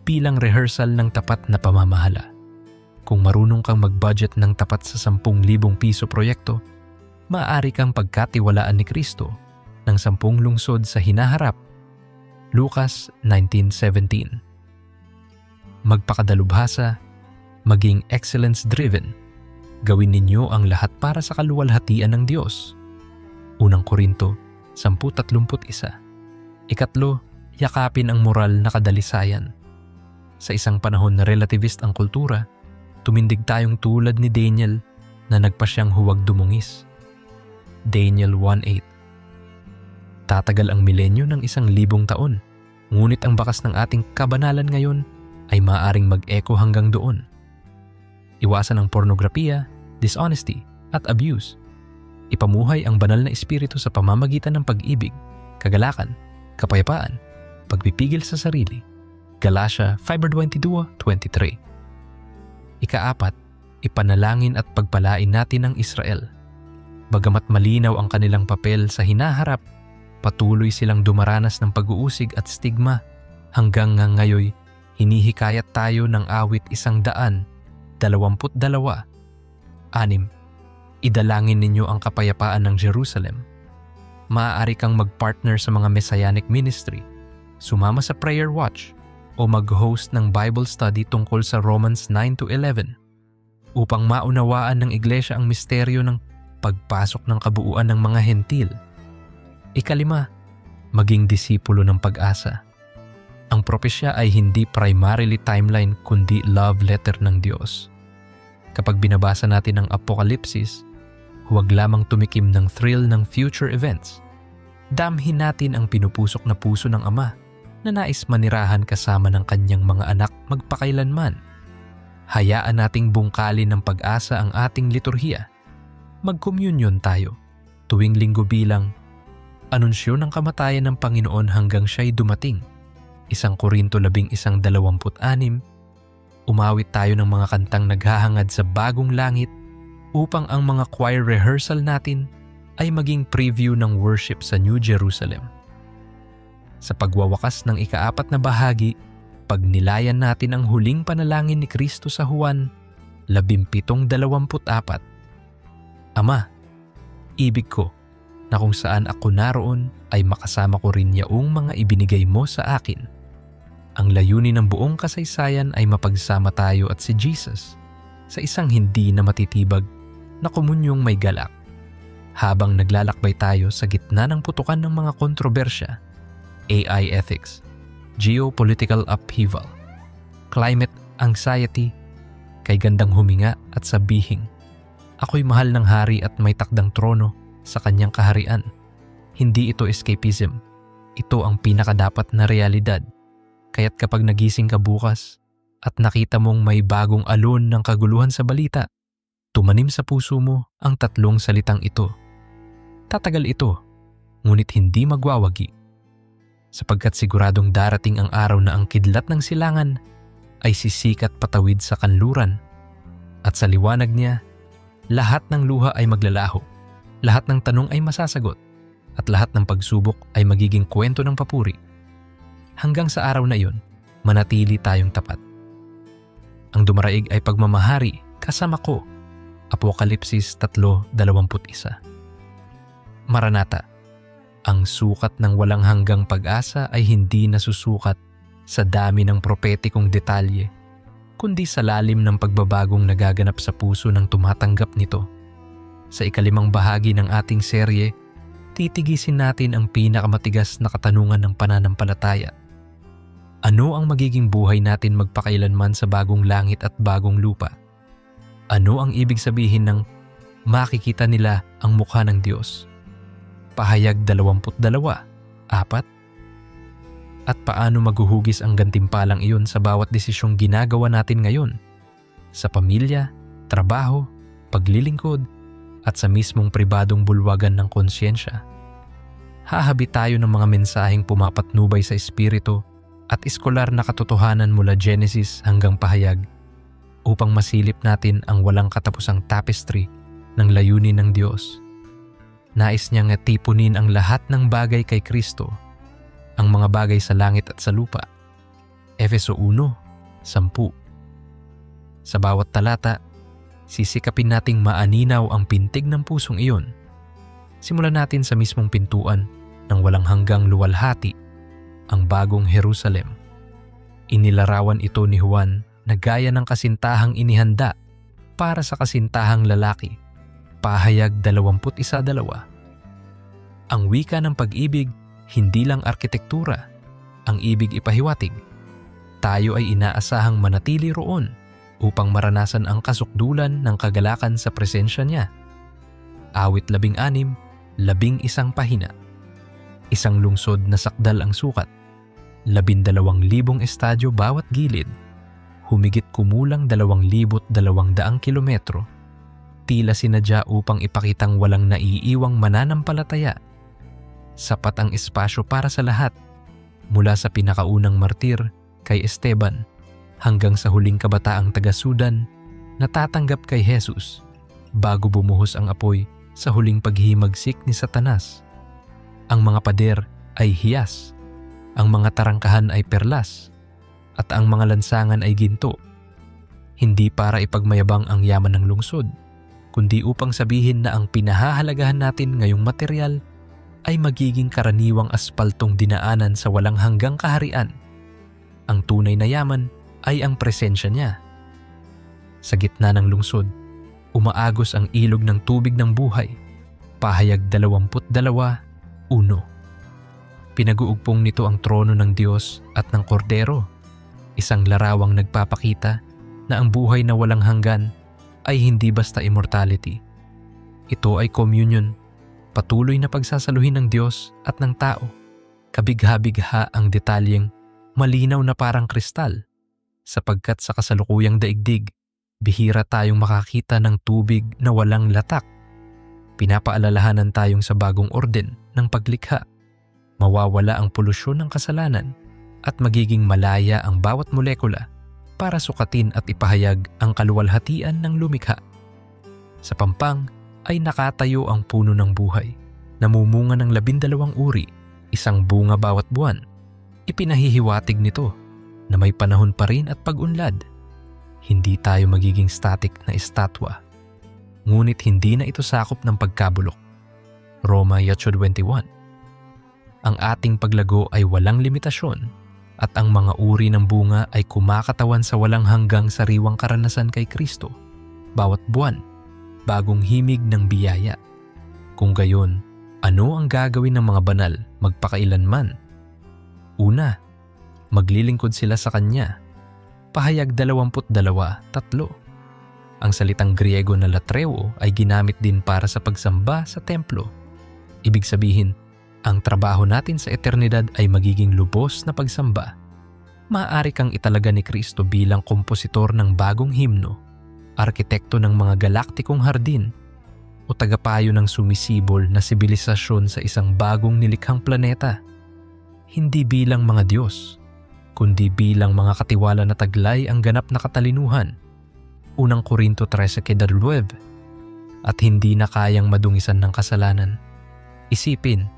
bilang rehearsal ng tapat na pamamahala. Kung marunong kang mag-budget ng tapat sa 10,000 piso proyekto, maaari kang pagkatiwalaan ni Kristo ng 10 lungsod sa hinaharap. Lucas 19:17. Magpakadalubhasa, maging excellence-driven. Gawin ninyo ang lahat para sa kaluwalhatian ng Diyos. Unang Korinto 10:31. Ikatlo, yakapin ang moral na kadalisayan. Sa isang panahon na relativist ang kultura, tumindig tayong tulad ni Daniel na nagpasyang huwag dumungis. Daniel 1:8. Tatagal ang milenyo ng 1,000 taon, ngunit ang bakas ng ating kabanalan ngayon ay maaaring mag-echo hanggang doon. Iwasan ang pornografiya, dishonesty, at abuse. Ipamuhay ang banal na espiritu sa pamamagitan ng pag-ibig, kagalakan, kapayapaan, pagpipigil sa sarili. Galatia 5:22-23. Ikaapat, ipanalangin at pagpalain natin ang Israel. Bagamat malinaw ang kanilang papel sa hinaharap, patuloy silang dumaranas ng pag-uusig at stigma hanggang ngayon hinihikayat tayo ng awit 122:6. Idalangin ninyo ang kapayapaan ng Jerusalem. Maaari kang mag-partner sa mga messianic ministry, sumama sa prayer watch, o mag-host ng Bible study tungkol sa Romans 9-11 upang maunawaan ng iglesia ang misteryo ng pagpasok ng kabuuan ng mga hentil. Ikalima, maging disipulo ng pag-asa. Ang propesya ay hindi primarily timeline kundi love letter ng Diyos. Kapag binabasa natin ang Apokalipsis, huwag lamang tumikim ng thrill ng future events. Damhin natin ang pinupusok na puso ng Ama na nais manirahan kasama ng kanyang mga anak magpakailanman. Hayaan nating bungkalin ng pag-asa ang ating liturhiya. Mag-communion tayo tuwing linggo bilang anunsyo ng kamatayan ng Panginoon hanggang siya'y dumating. 1 Korinto 11:26. Umawit tayo ng mga kantang naghahangad sa bagong langit upang ang mga choir rehearsal natin ay maging preview ng worship sa New Jerusalem. Sa pagwawakas ng ika-4 na bahagi, pagnilayan natin ang huling panalangin ni Kristo sa Juan 17:24. Ama, ibig ko na kung saan ako naroon ay makasama ko rin yaong mga ibinigay mo sa akin. Ang layunin ng buong kasaysayan ay mapagsama tayo at si Jesus sa isang hindi na matitibag na komunyong may galak. Habang naglalakbay tayo sa gitna ng putukan ng mga kontrobersya, AI ethics, geopolitical upheaval, climate anxiety, kay gandang huminga at sabihing, ako'y mahal ng hari at may takdang trono sa kanyang kaharian. Hindi ito escapism, ito ang pinakadapat na realidad. Kaya't kapag nagising ka bukas at nakita mong may bagong alon ng kaguluhan sa balita, tumanim sa puso mo ang 3 salitang ito. Tatagal ito, ngunit hindi magwawagi. Sapagkat siguradong darating ang araw na ang kidlat ng silangan ay sisikat patawid sa kanluran. At sa liwanag niya, lahat ng luha ay maglalaho, lahat ng tanong ay masasagot, at lahat ng pagsubok ay magiging kwento ng papuri. Hanggang sa araw na iyon, manatili tayong tapat. Ang dumaraig ay pagmamahari kasama ko. Apokalipsis 3:21. Maranatha, ang sukat ng walang hanggang pag-asa ay hindi nasusukat sa dami ng propetikong detalye, kundi sa lalim ng pagbabagong nagaganap sa puso ng tumatanggap nito. Sa ika-5 bahagi ng ating serye, titigisin natin ang pinakamatigas na katanungan ng pananampalataya. Ano ang magiging buhay natin magpakailanman sa bagong langit at bagong lupa? Ano ang ibig sabihin ng makikita nila ang mukha ng Diyos? Pahayag 22:4. At paano maghuhugis ang gantimpalang iyon sa bawat desisyong ginagawa natin ngayon? Sa pamilya, trabaho, paglilingkod, at sa mismong pribadong bulwagan ng konsyensya. Hahabit tayo ng mga mensaheng pumapatnubay sa espiritu at eskolar na katotohanan mula Genesis hanggang pahayag upang masilip natin ang walang katapusang tapestry ng layunin ng Diyos. Nais niyang tipunin ang lahat ng bagay kay Kristo, ang mga bagay sa langit at sa lupa. Efeso 1:10. Sa bawat talata, sisikapin nating maaninaw ang pintig ng pusong iyon. Simulan natin sa mismong pintuan ng walang hanggang luwalhati, ang bagong Jerusalem. Inilarawan ito ni Juan na gaya ng kasintahang inihanda para sa kasintahang lalaki. Pahayag 21:2. Ang wika ng pag-ibig, hindi lang arkitektura, ang ibig ipahiwatig. Tayo ay inaasahang manatili roon upang maranasan ang kasukdulan ng kagalakan sa presensya niya. Awit 16, 11 pahina. Isang lungsod na sakdal ang sukat, 12,000 estadyo bawat gilid, humigit kumulang 2,200 kilometro. Tila sinadya upang ipakitang walang naiiwang mananampalataya. Sapat ang espasyo para sa lahat, mula sa pinakaunang martir kay Esteban hanggang sa huling kabataang taga-Sudan na tatanggap kay Jesus bago bumuhos ang apoy sa huling paghihimagsik ni Satanas. Ang mga pader ay hiyas, ang mga tarangkahan ay perlas, at ang mga lansangan ay ginto. Hindi para ipagmayabang ang yaman ng lungsod, kundi upang sabihin na ang pinahahalagahan natin ngayong material ay magiging karaniwang aspaltong dinaanan sa walang hanggang kaharian. Ang tunay na yaman ay ang presensya niya. Sa gitna ng lungsod, umaagos ang ilog ng tubig ng buhay. Pahayag 22:1. Pinag-uugpong nito ang trono ng Diyos at ng Kordero, isang larawang nagpapakita na ang buhay na walang hanggan ay hindi basta immortality. Ito ay communion, patuloy na pagsasaluhin ng Diyos at ng tao. Kabigha-bigha ang detalyeng malinaw na parang kristal, sapagkat sa kasalukuyang daigdig, bihira tayong makakita ng tubig na walang latak. Pinapaalalahanan tayong sa bagong orden ng paglikha. Mawawala ang polusyon ng kasalanan at magiging malaya ang bawat molekula para sukatin at ipahayag ang kaluwalhatian ng lumikha. Sa pampang, ay nakatayo ang puno ng buhay, namumunga ng 12 uri, isang bunga bawat buwan. Ipinahihiwatig nito na may panahon pa rin at pag-unlad. Hindi tayo magiging static na estatwa. Ngunit hindi na ito sakop ng pagkabulok. Roma 8:21. Ang ating paglago ay walang limitasyon at ang mga uri ng bunga ay kumakatawan sa walang hanggang sariwang karanasan kay Kristo. Bawat buwan, bagong himig ng biyaya. Kung gayon, ano ang gagawin ng mga banal magpakailanman? Una, maglilingkod sila sa Kanya. Pahayag 22:3. Ang salitang Griego na latreo ay ginamit din para sa pagsamba sa templo. Ibig sabihin, ang trabaho natin sa eternidad ay magiging lubos na pagsamba. Maaari kang italaga ni Kristo bilang kompositor ng bagong himno, arkitekto ng mga galaktikong hardin, o tagapayo ng sumisibol na sibilisasyon sa isang bagong nilikhang planeta. Hindi bilang mga Diyos, kundi bilang mga katiwala na taglay ang ganap na katalinuhan. Unang Korinto 13:9. At hindi na kayang madungisan ng kasalanan. Isipin,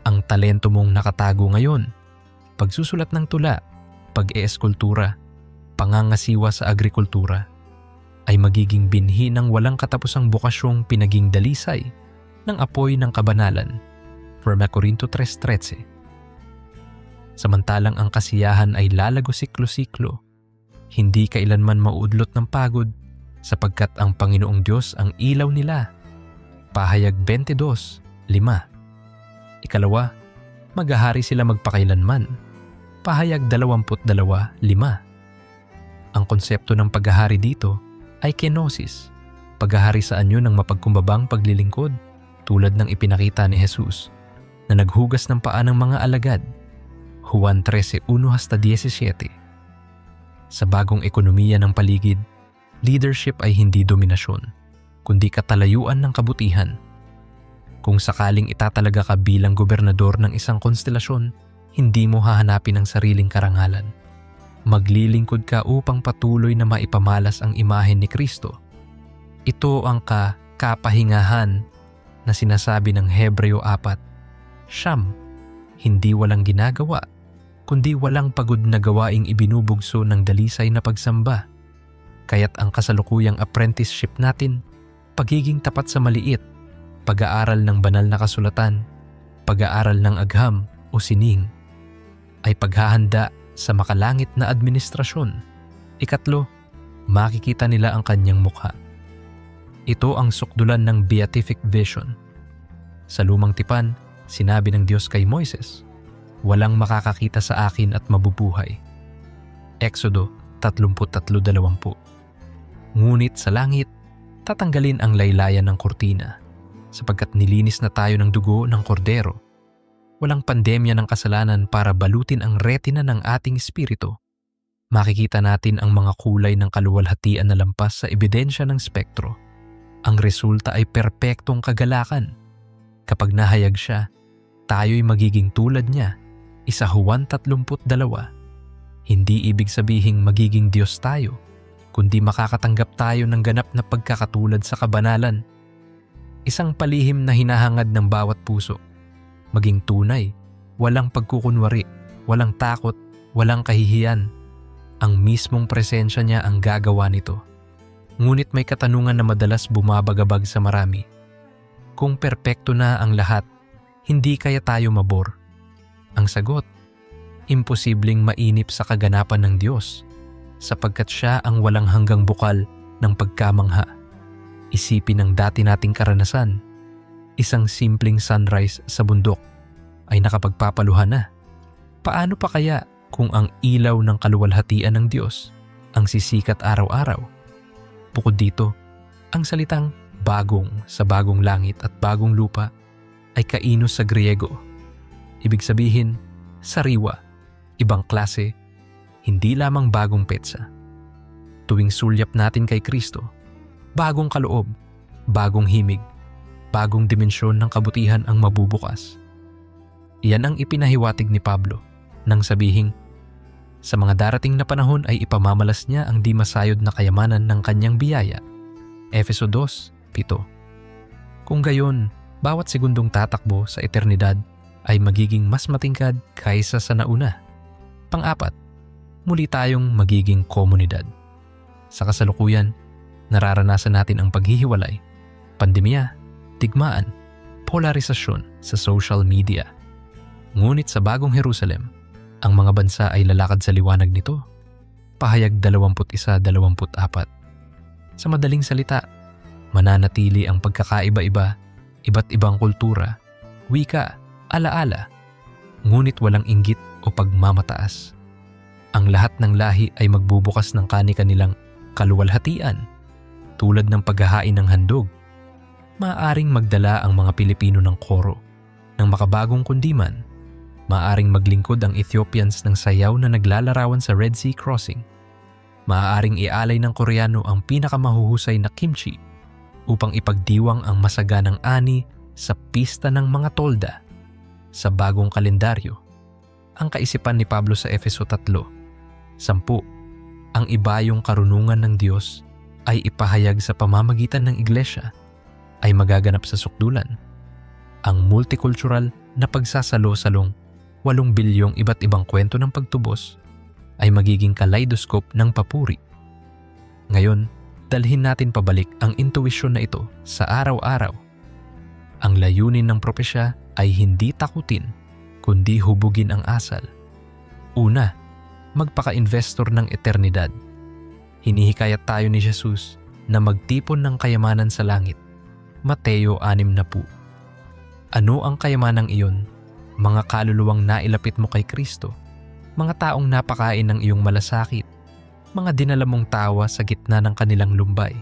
ang talento mong nakatago ngayon, pagsusulat ng tula, pag-eeskultura, pangangasiwa sa agrikultura, ay magiging binhi ng walang katapusang bukasyong pinaging dalisay ng apoy ng kabanalan. 1 Korinto 3:13. Samantalang ang kasiyahan ay lalago siklo-siklo, hindi kailanman mauudlot ng pagod sapagkat ang Panginoong Diyos ang ilaw nila. Pahayag 22:5. Ikalawa, maghahari sila magpakailanman. Pahayag 22:5. Ang konsepto ng paghahari dito ay kenosis, paghahari sa anyo ng mapagkumbabang paglilingkod tulad ng ipinakita ni Jesus na naghugas ng paa ng mga alagad. Juan 13:1-17. Sa bagong ekonomiya ng paligid, leadership ay hindi dominasyon, kundi katalayuan ng kabutihan. Kung sakaling itatalaga ka bilang gobernador ng isang konstelasyon, hindi mo hahanapin ang sariling karangalan. Maglilingkod ka upang patuloy na maipamalas ang imahen ni Kristo. Ito ang kapahingahan na sinasabi ng Hebreo 4. Siyam, hindi walang ginagawa, kundi walang pagod na gawaing ibinubugso ng dalisay na pagsamba. Kaya't ang kasalukuyang apprenticeship natin, pagiging tapat sa maliit, pag-aaral ng banal na kasulatan, pag-aaral ng agham o sining, ay paghahanda sa makalangit na administrasyon. Ikatlo, makikita nila ang kanyang mukha. Ito ang sukdulan ng beatific vision. Sa lumang tipan, sinabi ng Diyos kay Moises, walang makakakita sa akin at mabubuhay. Exodo 33:20. Ngunit sa langit, tatanggalin ang laylayan ng kurtina, sapagkat nilinis na tayo ng dugo ng kordero. Walang pandemya ng kasalanan para balutin ang retina ng ating espiritu. Makikita natin ang mga kulay ng kaluwalhatian na lampas sa ebidensya ng spektro. Ang resulta ay perpektong kagalakan. Kapag nahayag siya, tayo'y magiging tulad niya. Isa Juan 32. Hindi ibig sabihing magiging Diyos tayo, kundi makakatanggap tayo ng ganap na pagkakatulad sa kabanalan. Isang palihim na hinahangad ng bawat puso. Maging tunay, walang pagkukunwari, walang takot, walang kahihiyan. Ang mismong presensya niya ang gagawa nito. Ngunit may katanungan na madalas bumabagabag sa marami. Kung perpekto na ang lahat, hindi kaya tayo mabor? Ang sagot, imposibleng mainip sa kaganapan ng Diyos, sapagkat siya ang walang hanggang bukal ng pagkamangha. Isipin ang dati nating karanasan. Isang simpleng sunrise sa bundok ay nakapagpapaluhan na. Paano pa kaya kung ang ilaw ng kaluwalhatian ng Diyos ang sisikat araw-araw? Bukod dito, ang salitang bagong sa bagong langit at bagong lupa ay kainos sa Griego. Ibig sabihin, sariwa, ibang klase, hindi lamang bagong petsa. Tuwing sulyap natin kay Kristo, bagong kaloob, bagong himig, bagong dimensyon ng kabutihan ang mabubukas. Iyan ang ipinahiwatig ni Pablo nang sabihing, sa mga darating na panahon ay ipamamalas niya ang di masayod na kayamanan ng kanyang biyaya. Efeso 2:7. Kung gayon, bawat segundong tatakbo sa eternidad ay magiging mas matingkad kaysa sa nauna. Pang-apat, muli tayong magiging komunidad. Sa kasalukuyan, nararanasan natin ang paghihiwalay, pandemya, digmaan, polarisasyon sa social media. Ngunit sa bagong Jerusalem, ang mga bansa ay lalakad sa liwanag nito. Pahayag 21-24. Sa madaling salita, mananatili ang pagkakaiba-iba, iba't ibang kultura, wika, alaala, ngunit walang inggit o pagmamataas. Ang lahat ng lahi ay magbubukas ng kani-kanilang kaluwalhatian, tulad ng paghahain ng handog. Maaaring magdala ang mga Pilipino ng koro, ng makabagong kundiman. Maaaring maglingkod ang Ethiopians ng sayaw na naglalarawan sa Red Sea Crossing. Maaaring ialay ng Koreano ang pinakamahuhusay na kimchi upang ipagdiwang ang masaganang ani sa pista ng mga tolda. Sa bagong kalendaryo, ang kaisipan ni Pablo sa Efeso 3:10, ang ibayong karunungan ng Diyos ay ipahayag sa pamamagitan ng iglesia ay magaganap sa sukdulan. Ang multicultural na pagsasalo-salong 8 bilyong iba't ibang kwento ng pagtubos ay magiging kaleidoscope ng papuri. Ngayon, dalhin natin pabalik ang intuwisyon na ito sa araw-araw. Ang layunin ng propesya ay hindi takutin, kundi hubugin ang asal. Una, magpaka-investor ng eternidad. Hinihikayat tayo ni Jesus na magtipon ng kayamanan sa langit. Mateo 6:10. Ano ang kayamanang iyon? Mga kaluluwang nailapit mo kay Kristo, mga taong napakain ng iyong malasakit, mga dinala mong tawa sa gitna ng kanilang lumbay.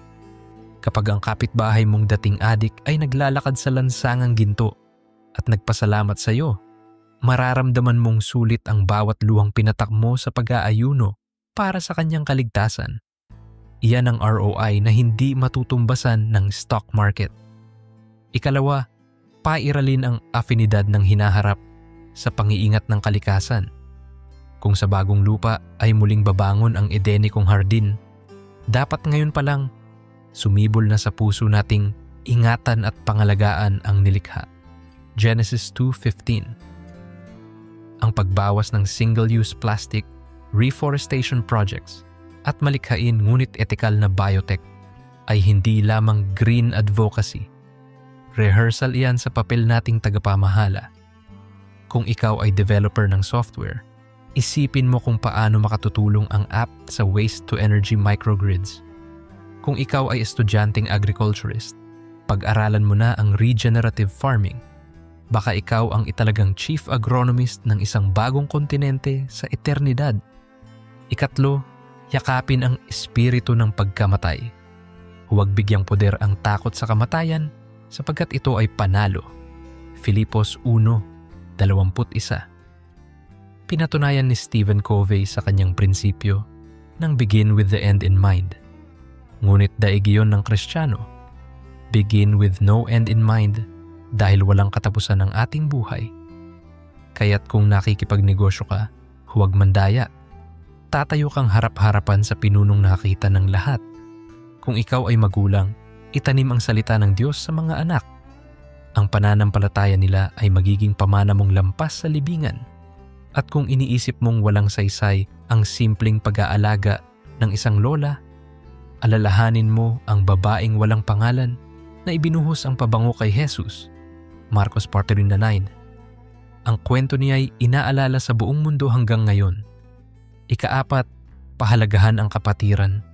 Kapag ang kapitbahay mong dating adik ay naglalakad sa lansangang ginto at nagpasalamat sa iyo, mararamdaman mong sulit ang bawat luhang pinatak mo sa pag-aayuno para sa kanyang kaligtasan. Iyan ang ROI na hindi matutumbasan ng stock market. Ikalawa, pairalin ang afinidad ng hinaharap sa pang-iingat ng kalikasan. Kung sa bagong lupa ay muling babangon ang Edenikong hardin, dapat ngayon pa lang sumibol na sa puso nating ingatan at pangalagaan ang nilikha. Genesis 2:15. Ang pagbawas ng single-use plastic, reforestation projects, at malikhain ngunit etikal na biotech ay hindi lamang green advocacy. Rehearsal iyan sa papel nating tagapamahala. Kung ikaw ay developer ng software, isipin mo kung paano makatutulong ang app sa waste-to-energy microgrids. Kung ikaw ay estudyanteng agriculturist, pag-aralan mo na ang regenerative farming. Baka ikaw ang italagang chief agronomist ng isang bagong kontinente sa eternidad. Ikatlo, yakapin ang espiritu ng pagkamatay. Huwag bigyang poder ang takot sa kamatayan sapagkat ito ay panalo. Filipos 1:21. Pinatunayan ni Stephen Covey sa kanyang prinsipyo ng begin with the end in mind. Ngunit daig iyon ng Kristiyano. Begin with no end in mind dahil walang katapusan ng ating buhay. Kaya't kung nakikipagnegosyo ka, huwag mandaya. Tatayo kang harap-harapan sa pinunong nakita ng lahat. Kung ikaw ay magulang, itanim ang salita ng Diyos sa mga anak. Ang pananampalataya nila ay magiging pamana mong lampas sa libingan. At kung iniisip mong walang saysay ang simpleng pag-aalaga ng isang lola, alalahanin mo ang babaeng walang pangalan na ibinuhos ang pabango kay Jesus. Marcos 4:9. Ang kwento niya ay inaalala sa buong mundo hanggang ngayon. Ikaapat, pahalagahan ang kapatiran.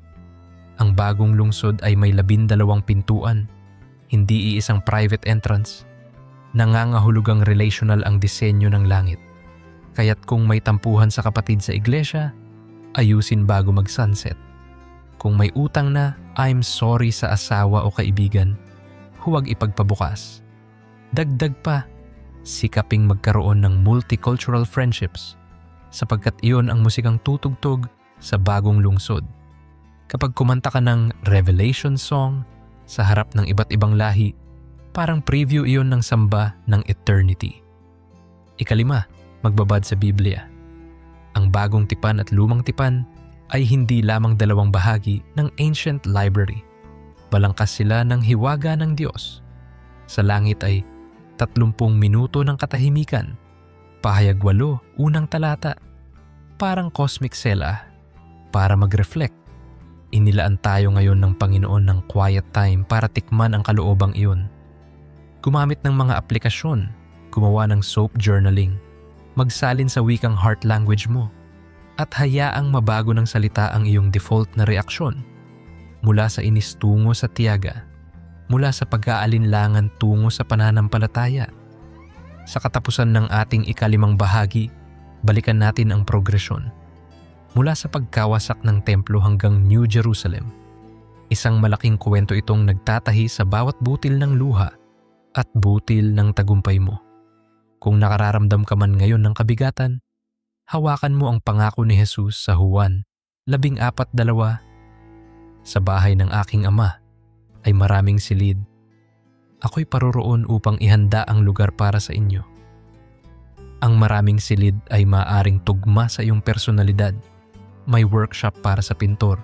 Ang bagong lungsod ay may 12 pintuan, hindi iisang private entrance. Nangangahulugang relational ang disenyo ng langit. Kaya't kung may tampuhan sa kapatid sa iglesia, ayusin bago mag-sunset. Kung may utang na, I'm sorry sa asawa o kaibigan, huwag ipagpabukas. Dagdag pa, sikaping magkaroon ng multicultural friendships sapagkat iyon ang musikang tutugtog sa bagong lungsod. Kapag kumanta ka ng Revelation song sa harap ng iba't ibang lahi, parang preview iyon ng samba ng eternity. Ikalima, magbabad sa Biblia. Ang bagong tipan at lumang tipan ay hindi lamang dalawang bahagi ng ancient library. Balangkas sila ng hiwaga ng Diyos. Sa langit ay 30 minuto ng katahimikan. Pahayag 8, unang talata. Parang cosmic sela para mag-reflect. Inilaan tayo ngayon ng Panginoon ng quiet time para tikman ang kaloobang iyon. Gumamit ng mga aplikasyon, gumawa ng soap journaling, magsalin sa wikang heart language mo, at hayaang mabago ng salita ang iyong default na reaksyon. Mula sa inis tungo sa tiyaga, mula sa pag-aalinlangan tungo sa pananampalataya. Sa katapusan ng ating ika-5 bahagi, balikan natin ang progresyon. Mula sa pagkawasak ng templo hanggang New Jerusalem, isang malaking kwento itong nagtatahi sa bawat butil ng luha at butil ng tagumpay mo. Kung nakararamdam ka man ngayon ng kabigatan, hawakan mo ang pangako ni Jesus sa Juan 14:2. Sa bahay ng aking ama ay maraming silid. Ako'y paroroon upang ihanda ang lugar para sa inyo. Ang maraming silid ay maaaring tugma sa iyong personalidad. May workshop para sa pintor,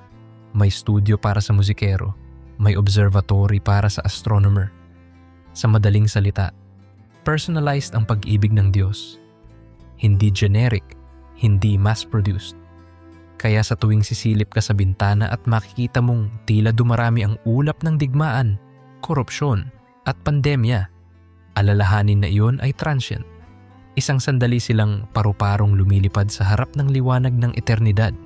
may studio para sa musikero, may observatory para sa astronomer. Sa madaling salita, personalized ang pag-ibig ng Diyos. Hindi generic, hindi mass-produced. Kaya sa tuwing sisilip ka sa bintana at makikita mong tila dumarami ang ulap ng digmaan, korupsyon at pandemya, alalahanin na iyon ay transient. Isang sandali silang paru-parong lumilipad sa harap ng liwanag ng eternidad.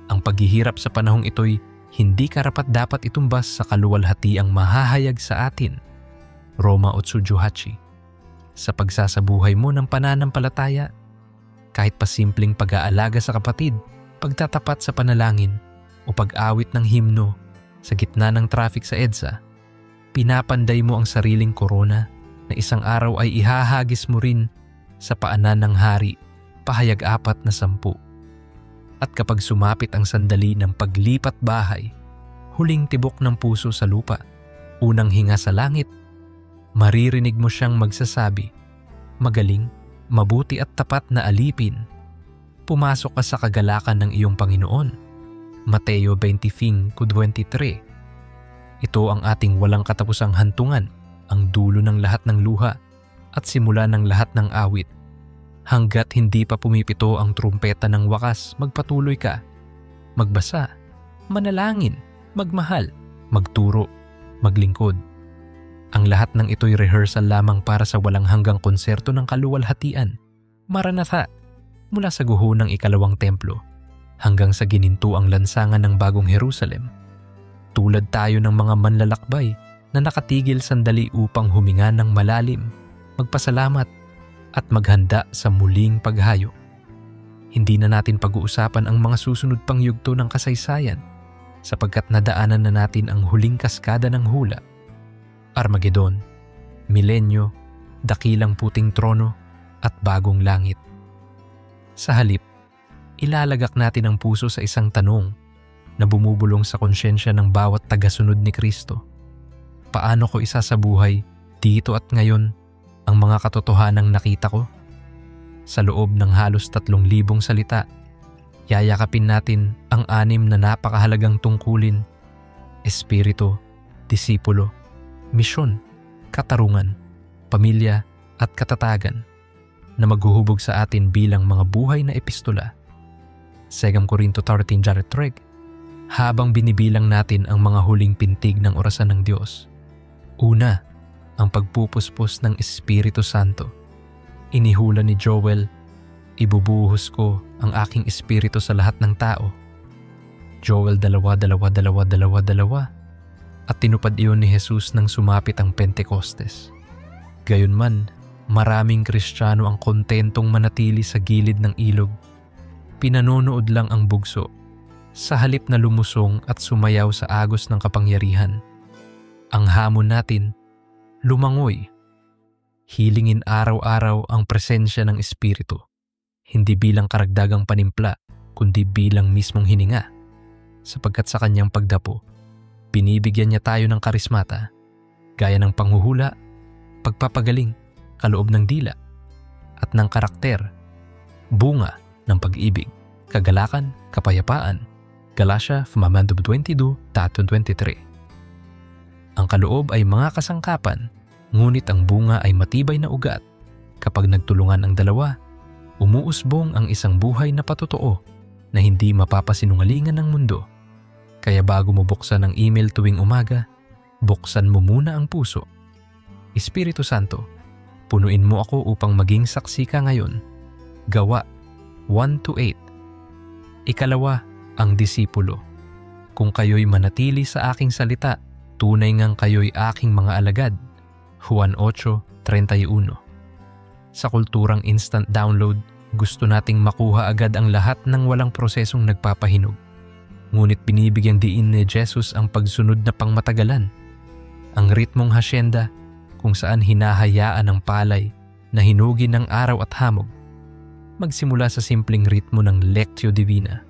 Ang paghihirap sa panahong ito'y hindi karapat-dapat itumbas sa kaluwalhatiang mahahayag sa atin. Roma 8:8. Sa pagsasabuhay mo ng pananampalataya, kahit pa simpleng pag-aalaga sa kapatid, pagtatapat sa panalangin o pag-awit ng himno sa gitna ng traffic sa EDSA, pinapanday mo ang sariling korona na isang araw ay ihahagis mo rin sa paanan ng hari, pahayag 4:10. At kapag sumapit ang sandali ng paglipat bahay, huling tibok ng puso sa lupa, unang hinga sa langit, maririnig mo siyang magsasabi, magaling, mabuti at tapat na alipin. Pumasok ka sa kagalakan ng iyong Panginoon. Mateo 25:23. Ito ang ating walang katapusang hantungan, ang dulo ng lahat ng luha at simula ng lahat ng awit. Hanggat hindi pa pumipito ang trumpeta ng wakas, magpatuloy ka. Magbasa, manalangin, magmahal, magturo, maglingkod. Ang lahat ng ito'y rehearsal lamang para sa walang hanggang konserto ng kaluwalhatian. Maranatha, mula sa guho ng ikalawang templo hanggang sa ginintuang lansangan ng bagong Jerusalem. Tulad tayo ng mga manlalakbay na nakatigil sandali upang huminga ng malalim, magpasalamat at maghanda sa muling paghayo. Hindi na natin pag-uusapan ang mga susunod pang yugto ng kasaysayan sapagkat nadaanan na natin ang huling kaskada ng hula. Armageddon, milenyo, dakilang puting trono at bagong langit. Sa halip, ilalagak natin ang puso sa isang tanong na bumubulong sa konsyensya ng bawat tagasunod ni Kristo. Paano ko isasabuhay dito at ngayon ang mga katotohanang nakita ko? Sa loob ng halos 3,000 salita, yayakapin natin ang 6 na napakahalagang tungkulin: espiritu, disipulo, misyon, katarungan, pamilya at katatagan na maghuhubog sa atin bilang mga buhay na epistola. 2 Corinto 13:3. Habang binibilang natin ang mga huling pintig ng orasan ng Diyos. Una, ang pagpupuspos ng Espiritu Santo. Inihula ni Joel, ibubuhos ko ang aking espiritu sa lahat ng tao. Joel 2:2. At tinupad iyon ni Jesus nang sumapit ang Pentecostes. Gayunman, maraming Kristiyano ang kontentong manatili sa gilid ng ilog. Pinanonood lang ang bugso, sa halip na lumusong at sumayaw sa agos ng kapangyarihan. Ang hamon natin, lumangoy. Hilingin araw-araw ang presensya ng Espiritu, hindi bilang karagdagang panimpla, kundi bilang mismong hininga. Sapagkat sa kanyang pagdapo, binibigyan niya tayo ng karismata, gaya ng panghuhula, pagpapagaling, kaloob ng dila, at ng karakter, bunga ng pag-ibig, kagalakan, kapayapaan. Galatia 5:22-23. Ang kaloob ay mga kasangkapan Ngunit ang bunga ay matibay na ugat. Kapag nagtulungan ang dalawa, umuusbong ang isang buhay na patotoo na hindi mapapasinungalingan ng mundo. Kaya bago mo buksan ang email tuwing umaga, buksan mo muna ang puso. Espiritu Santo, punuin mo ako upang maging saksi ka ngayon. Gawa 1:8. Ikalawa, ang disipulo. Kung kayo'y manatili sa aking salita, tunay ngang kayo'y aking mga alagad. Juan 8:31. Sa kulturang instant download, gusto nating makuha agad ang lahat ng walang prosesong nagpapahinog. Ngunit binibigyang diin ni Jesus ang pagsunod na pangmatagalan. Ang ritmong hasyenda kung saan hinahayaan ang palay na hinugin ng araw at hamog. Magsimula sa simpleng ritmo ng Lectio Divina.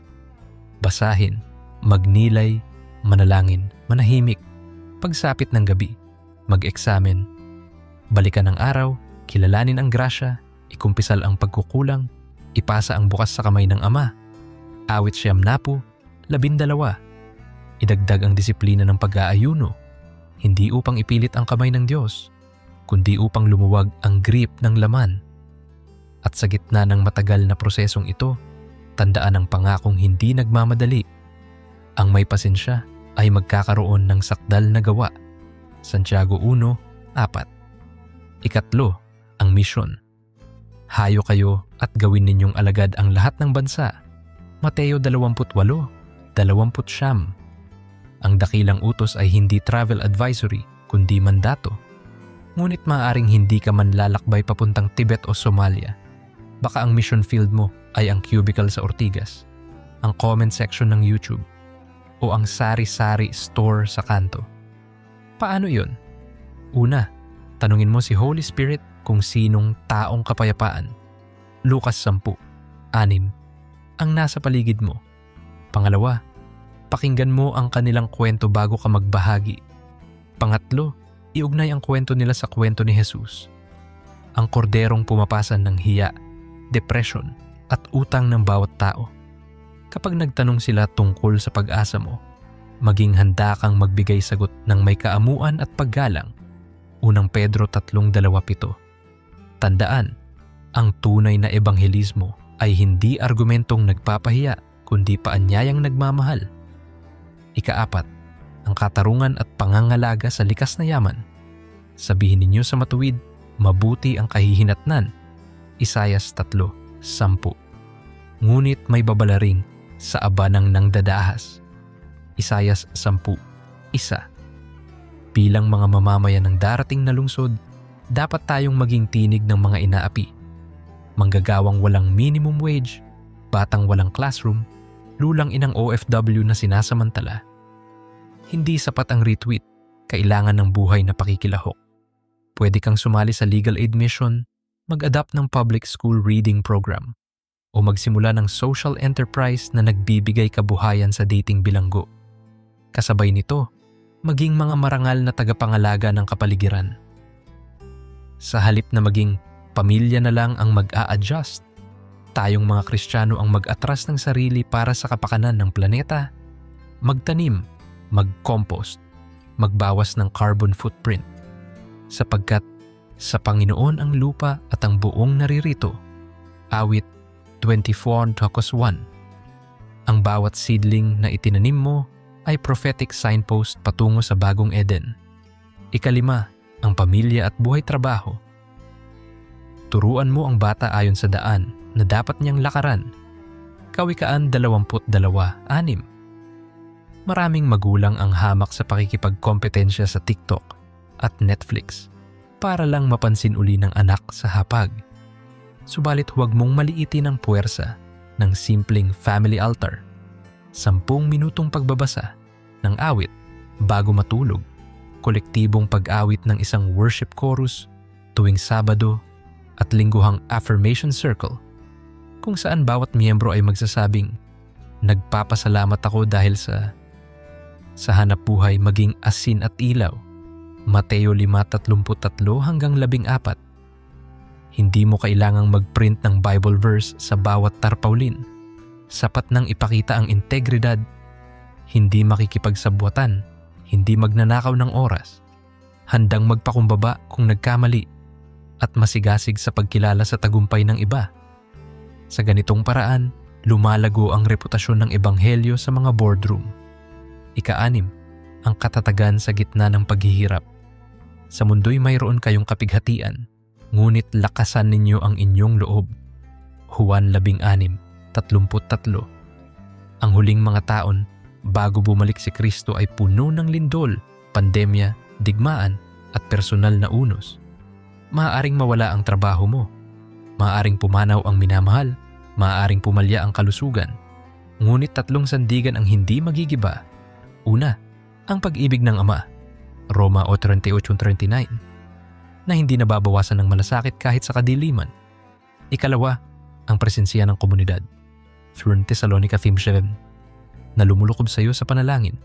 Basahin, magnilay, manalangin, manahimik. Pagsapit ng gabi, mag-eksamen. Balikan ang araw, kilalanin ang grasya, ikumpisal ang pagkukulang, ipasa ang bukas sa kamay ng Ama. Awit 19, 12. Idagdag ang disiplina ng pag-aayuno, hindi upang ipilit ang kamay ng Diyos, kundi upang lumuwag ang grip ng laman. At sa gitna ng matagal na prosesong ito, tandaan ang pangakong hindi nagmamadali. Ang may pasensya ay magkakaroon ng sakdal na gawa. Santiago 1:4. Ikatlo, ang misyon. Hayo kayo at gawin ninyong alagad ang lahat ng bansa. Mateo 28:20. Ang dakilang utos ay hindi travel advisory, kundi mandato. Ngunit maaaring hindi ka man lalakbay papuntang Tibet o Somalia. Baka ang mission field mo ay ang cubicle sa Ortigas, ang comment section ng YouTube, o ang sari-sari store sa kanto. Paano yun? Una, tanungin mo si Holy Spirit kung sinong taong kapayapaan. Lucas 10:6 ang nasa paligid mo. Pangalawa, pakinggan mo ang kanilang kwento bago ka magbahagi. Pangatlo, iugnay ang kwento nila sa kwento ni Jesus. Ang korderong pumapasan ng hiya, depression at utang ng bawat tao. Kapag nagtanong sila tungkol sa pag-asa mo, maging handa kang magbigay sagot ng may kaamuan at paggalang. Unang Pedro 3:27. Tandaan, ang tunay na ebanghelismo ay hindi argumentong nagpapahiya kundi paanyayang nagmamahal. Ika-4, ang katarungan at pangangalaga sa likas na yaman. Sabihin ninyo sa matuwid, mabuti ang kahihinatnan. Isaias 3:10. Ngunit may babalaring sa aba ng nangdadahas. Isaias 10:1. Bilang mga mamamayan ng darating na lungsod, dapat tayong maging tinig ng mga inaapi. Manggagawang walang minimum wage, batang walang classroom, lulang inang OFW na sinasamantala. Hindi sapat ang retweet, kailangan ng buhay na pakikilahok. Pwede kang sumali sa legal aid mission, mag-adapt ng public school reading program, o magsimula ng social enterprise na nagbibigay kabuhayan sa dating bilanggo. Kasabay nito, maging mga marangal na tagapangalaga ng kapaligiran. Sa halip na maging pamilya na lang ang mag-a-adjust, tayong mga Kristiyano ang mag-atras ng sarili para sa kapakanan ng planeta, magtanim, mag-compost, magbawas ng carbon footprint. Sapagkat sa Panginoon ang lupa at ang buong naririto. Awit 24:1. Ang bawat seedling na itinanim mo ay prophetic signpost patungo sa bagong Eden. Ika-5, ang pamilya at buhay trabaho. Turuan mo ang bata ayon sa daan na dapat niyang lakaran. Kawikaan 22:6. Maraming magulang ang hamak sa pakikipagkompetensya sa TikTok at Netflix para lang mapansin uli ng anak sa hapag. Subalit huwag mong maliitin ang puwersa ng simpleng family altar. 10 minutong pagbabasa ng awit bago matulog, kolektibong pag-awit ng isang worship chorus tuwing Sabado at lingguhang affirmation circle kung saan bawat miyembro ay magsasabing, "Nagpapasalamat ako dahil sa hanap buhay maging asin at ilaw." Mateo 5:33-14. Hindi mo kailangang mag-print ng Bible verse sa bawat tarpaulin. Sapat nang ipakita ang integridad, hindi makikipagsabwatan, hindi magnanakaw ng oras, handang magpakumbaba kung nagkamali, at masigasig sa pagkilala sa tagumpay ng iba. Sa ganitong paraan, lumalago ang reputasyon ng Ebanghelyo sa mga boardroom. Ika-6, ang katatagan sa gitna ng paghihirap. Sa mundo'y mayroon kayong kapighatian, ngunit lakasan ninyo ang inyong loob. Juan 16:33. Ang huling mga taon, bago bumalik si Kristo ay puno ng lindol, pandemya, digmaan, at personal na unos. Maaaring mawala ang trabaho mo. Maaaring pumanaw ang minamahal. Maaaring pumalya ang kalusugan. Ngunit 3 sandigan ang hindi magigiba. Una, ang pag-ibig ng Ama, Roma 8:38-39, na hindi nababawasan ng malasakit kahit sa kadiliman. Ikalawa, ang presensya ng komunidad, 1 Thessalonica 5:7, na lumulukob sa iyo sa panalangin.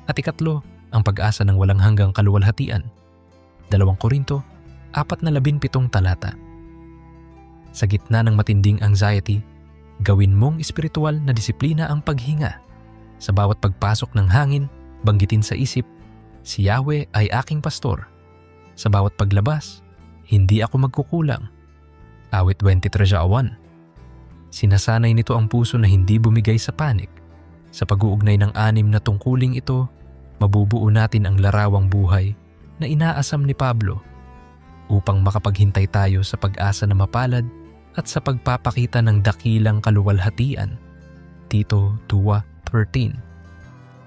At ikatlo, ang pag-asa ng walang hanggang kaluwalhatian, 2 Korinto 4:17 talata. Sa gitna ng matinding anxiety, gawin mong espiritual na disiplina ang paghinga. Sa bawat pagpasok ng hangin, banggitin sa isip, si Yahweh ay aking pastor. Sa bawat paglabas, hindi ako magkukulang. Awit 23:1. Sinasanay nito ang puso na hindi bumigay sa panik. Sa pag-uugnay ng 6 na tungkuling ito, mabubuo natin ang larawang buhay na inaasam ni Pablo upang makapaghintay tayo sa pag-asa na mapalad at sa pagpapakita ng dakilang kaluwalhatian. Tito 2:13.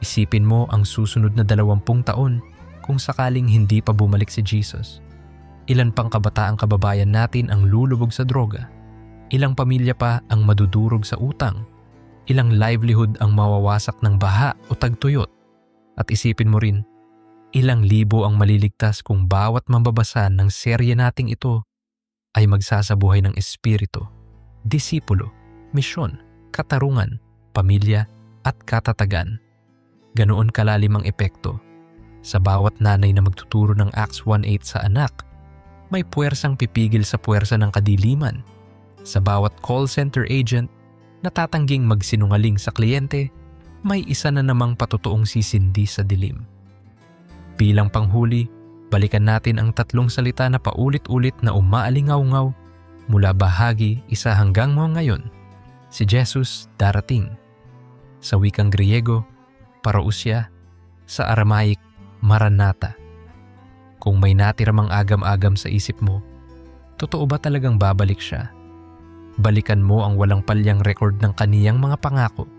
Isipin mo ang susunod na 20 taon kung sakaling hindi pa bumalik si Jesus. Ilan pang kabataang kababayan natin ang lulubog sa droga? Ilang pamilya pa ang madudurog sa utang? Ilang livelihood ang mawawasak ng baha o tagtuyot? At isipin mo rin, ilang libo ang maliligtas kung bawat mambabasa ng serye nating ito ay magsasabuhay ng espiritu, disipulo, misyon, katarungan, pamilya at katatagan. Ganoon kalalim ang epekto. Sa bawat nanay na magtuturo ng Acts 1:8 sa anak, may puwersang pipigil sa puwersa ng kadiliman. Sa bawat call center agent na tatangging magsinungaling sa kliyente, may isa na namang patotoong sisindi sa dilim. Bilang panghuli, balikan natin ang 3 salita na paulit-ulit na umaalingaw-ngaw mula bahagi 1 hanggang ngayon. Si Jesus darating. Sa wikang Griego, parousia. Sa Aramaic, Maranatha. Kung may natira mang agam-agam sa isip mo, totoo ba talagang babalik siya? Balikan mo ang walang palyang record ng kaniyang mga pangako.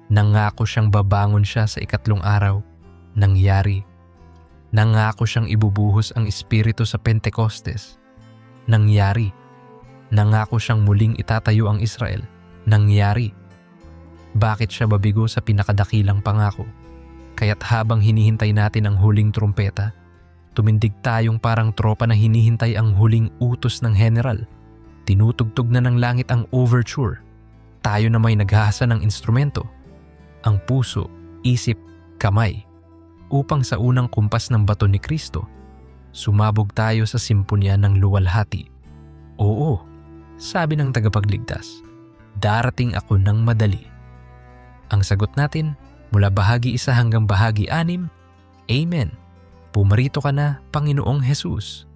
Nangako siyang babangon siya sa 3 araw. Nangyari. Nangako siyang ibubuhos ang Espiritu sa Pentecostes. Nangyari. Nangako siyang muling itatayo ang Israel. Nangyari. Bakit siya babigo sa pinakadakilang pangako? Kaya't habang hinihintay natin ang huling trumpeta, tumindig tayong parang tropa na hinihintay ang huling utos ng general. Tinutugtog na ng langit ang overture. Tayo na may naghahasa ng instrumento. Ang puso, isip, kamay. Upang sa unang kumpas ng bato ni Kristo, sumabog tayo sa simponya ng luwalhati. Oo, sabi ng tagapagligtas, darating ako ng madali. Ang sagot natin mula bahagi 1 hanggang bahagi 6, Amen. Pumarito ka na, Panginoong Jesus.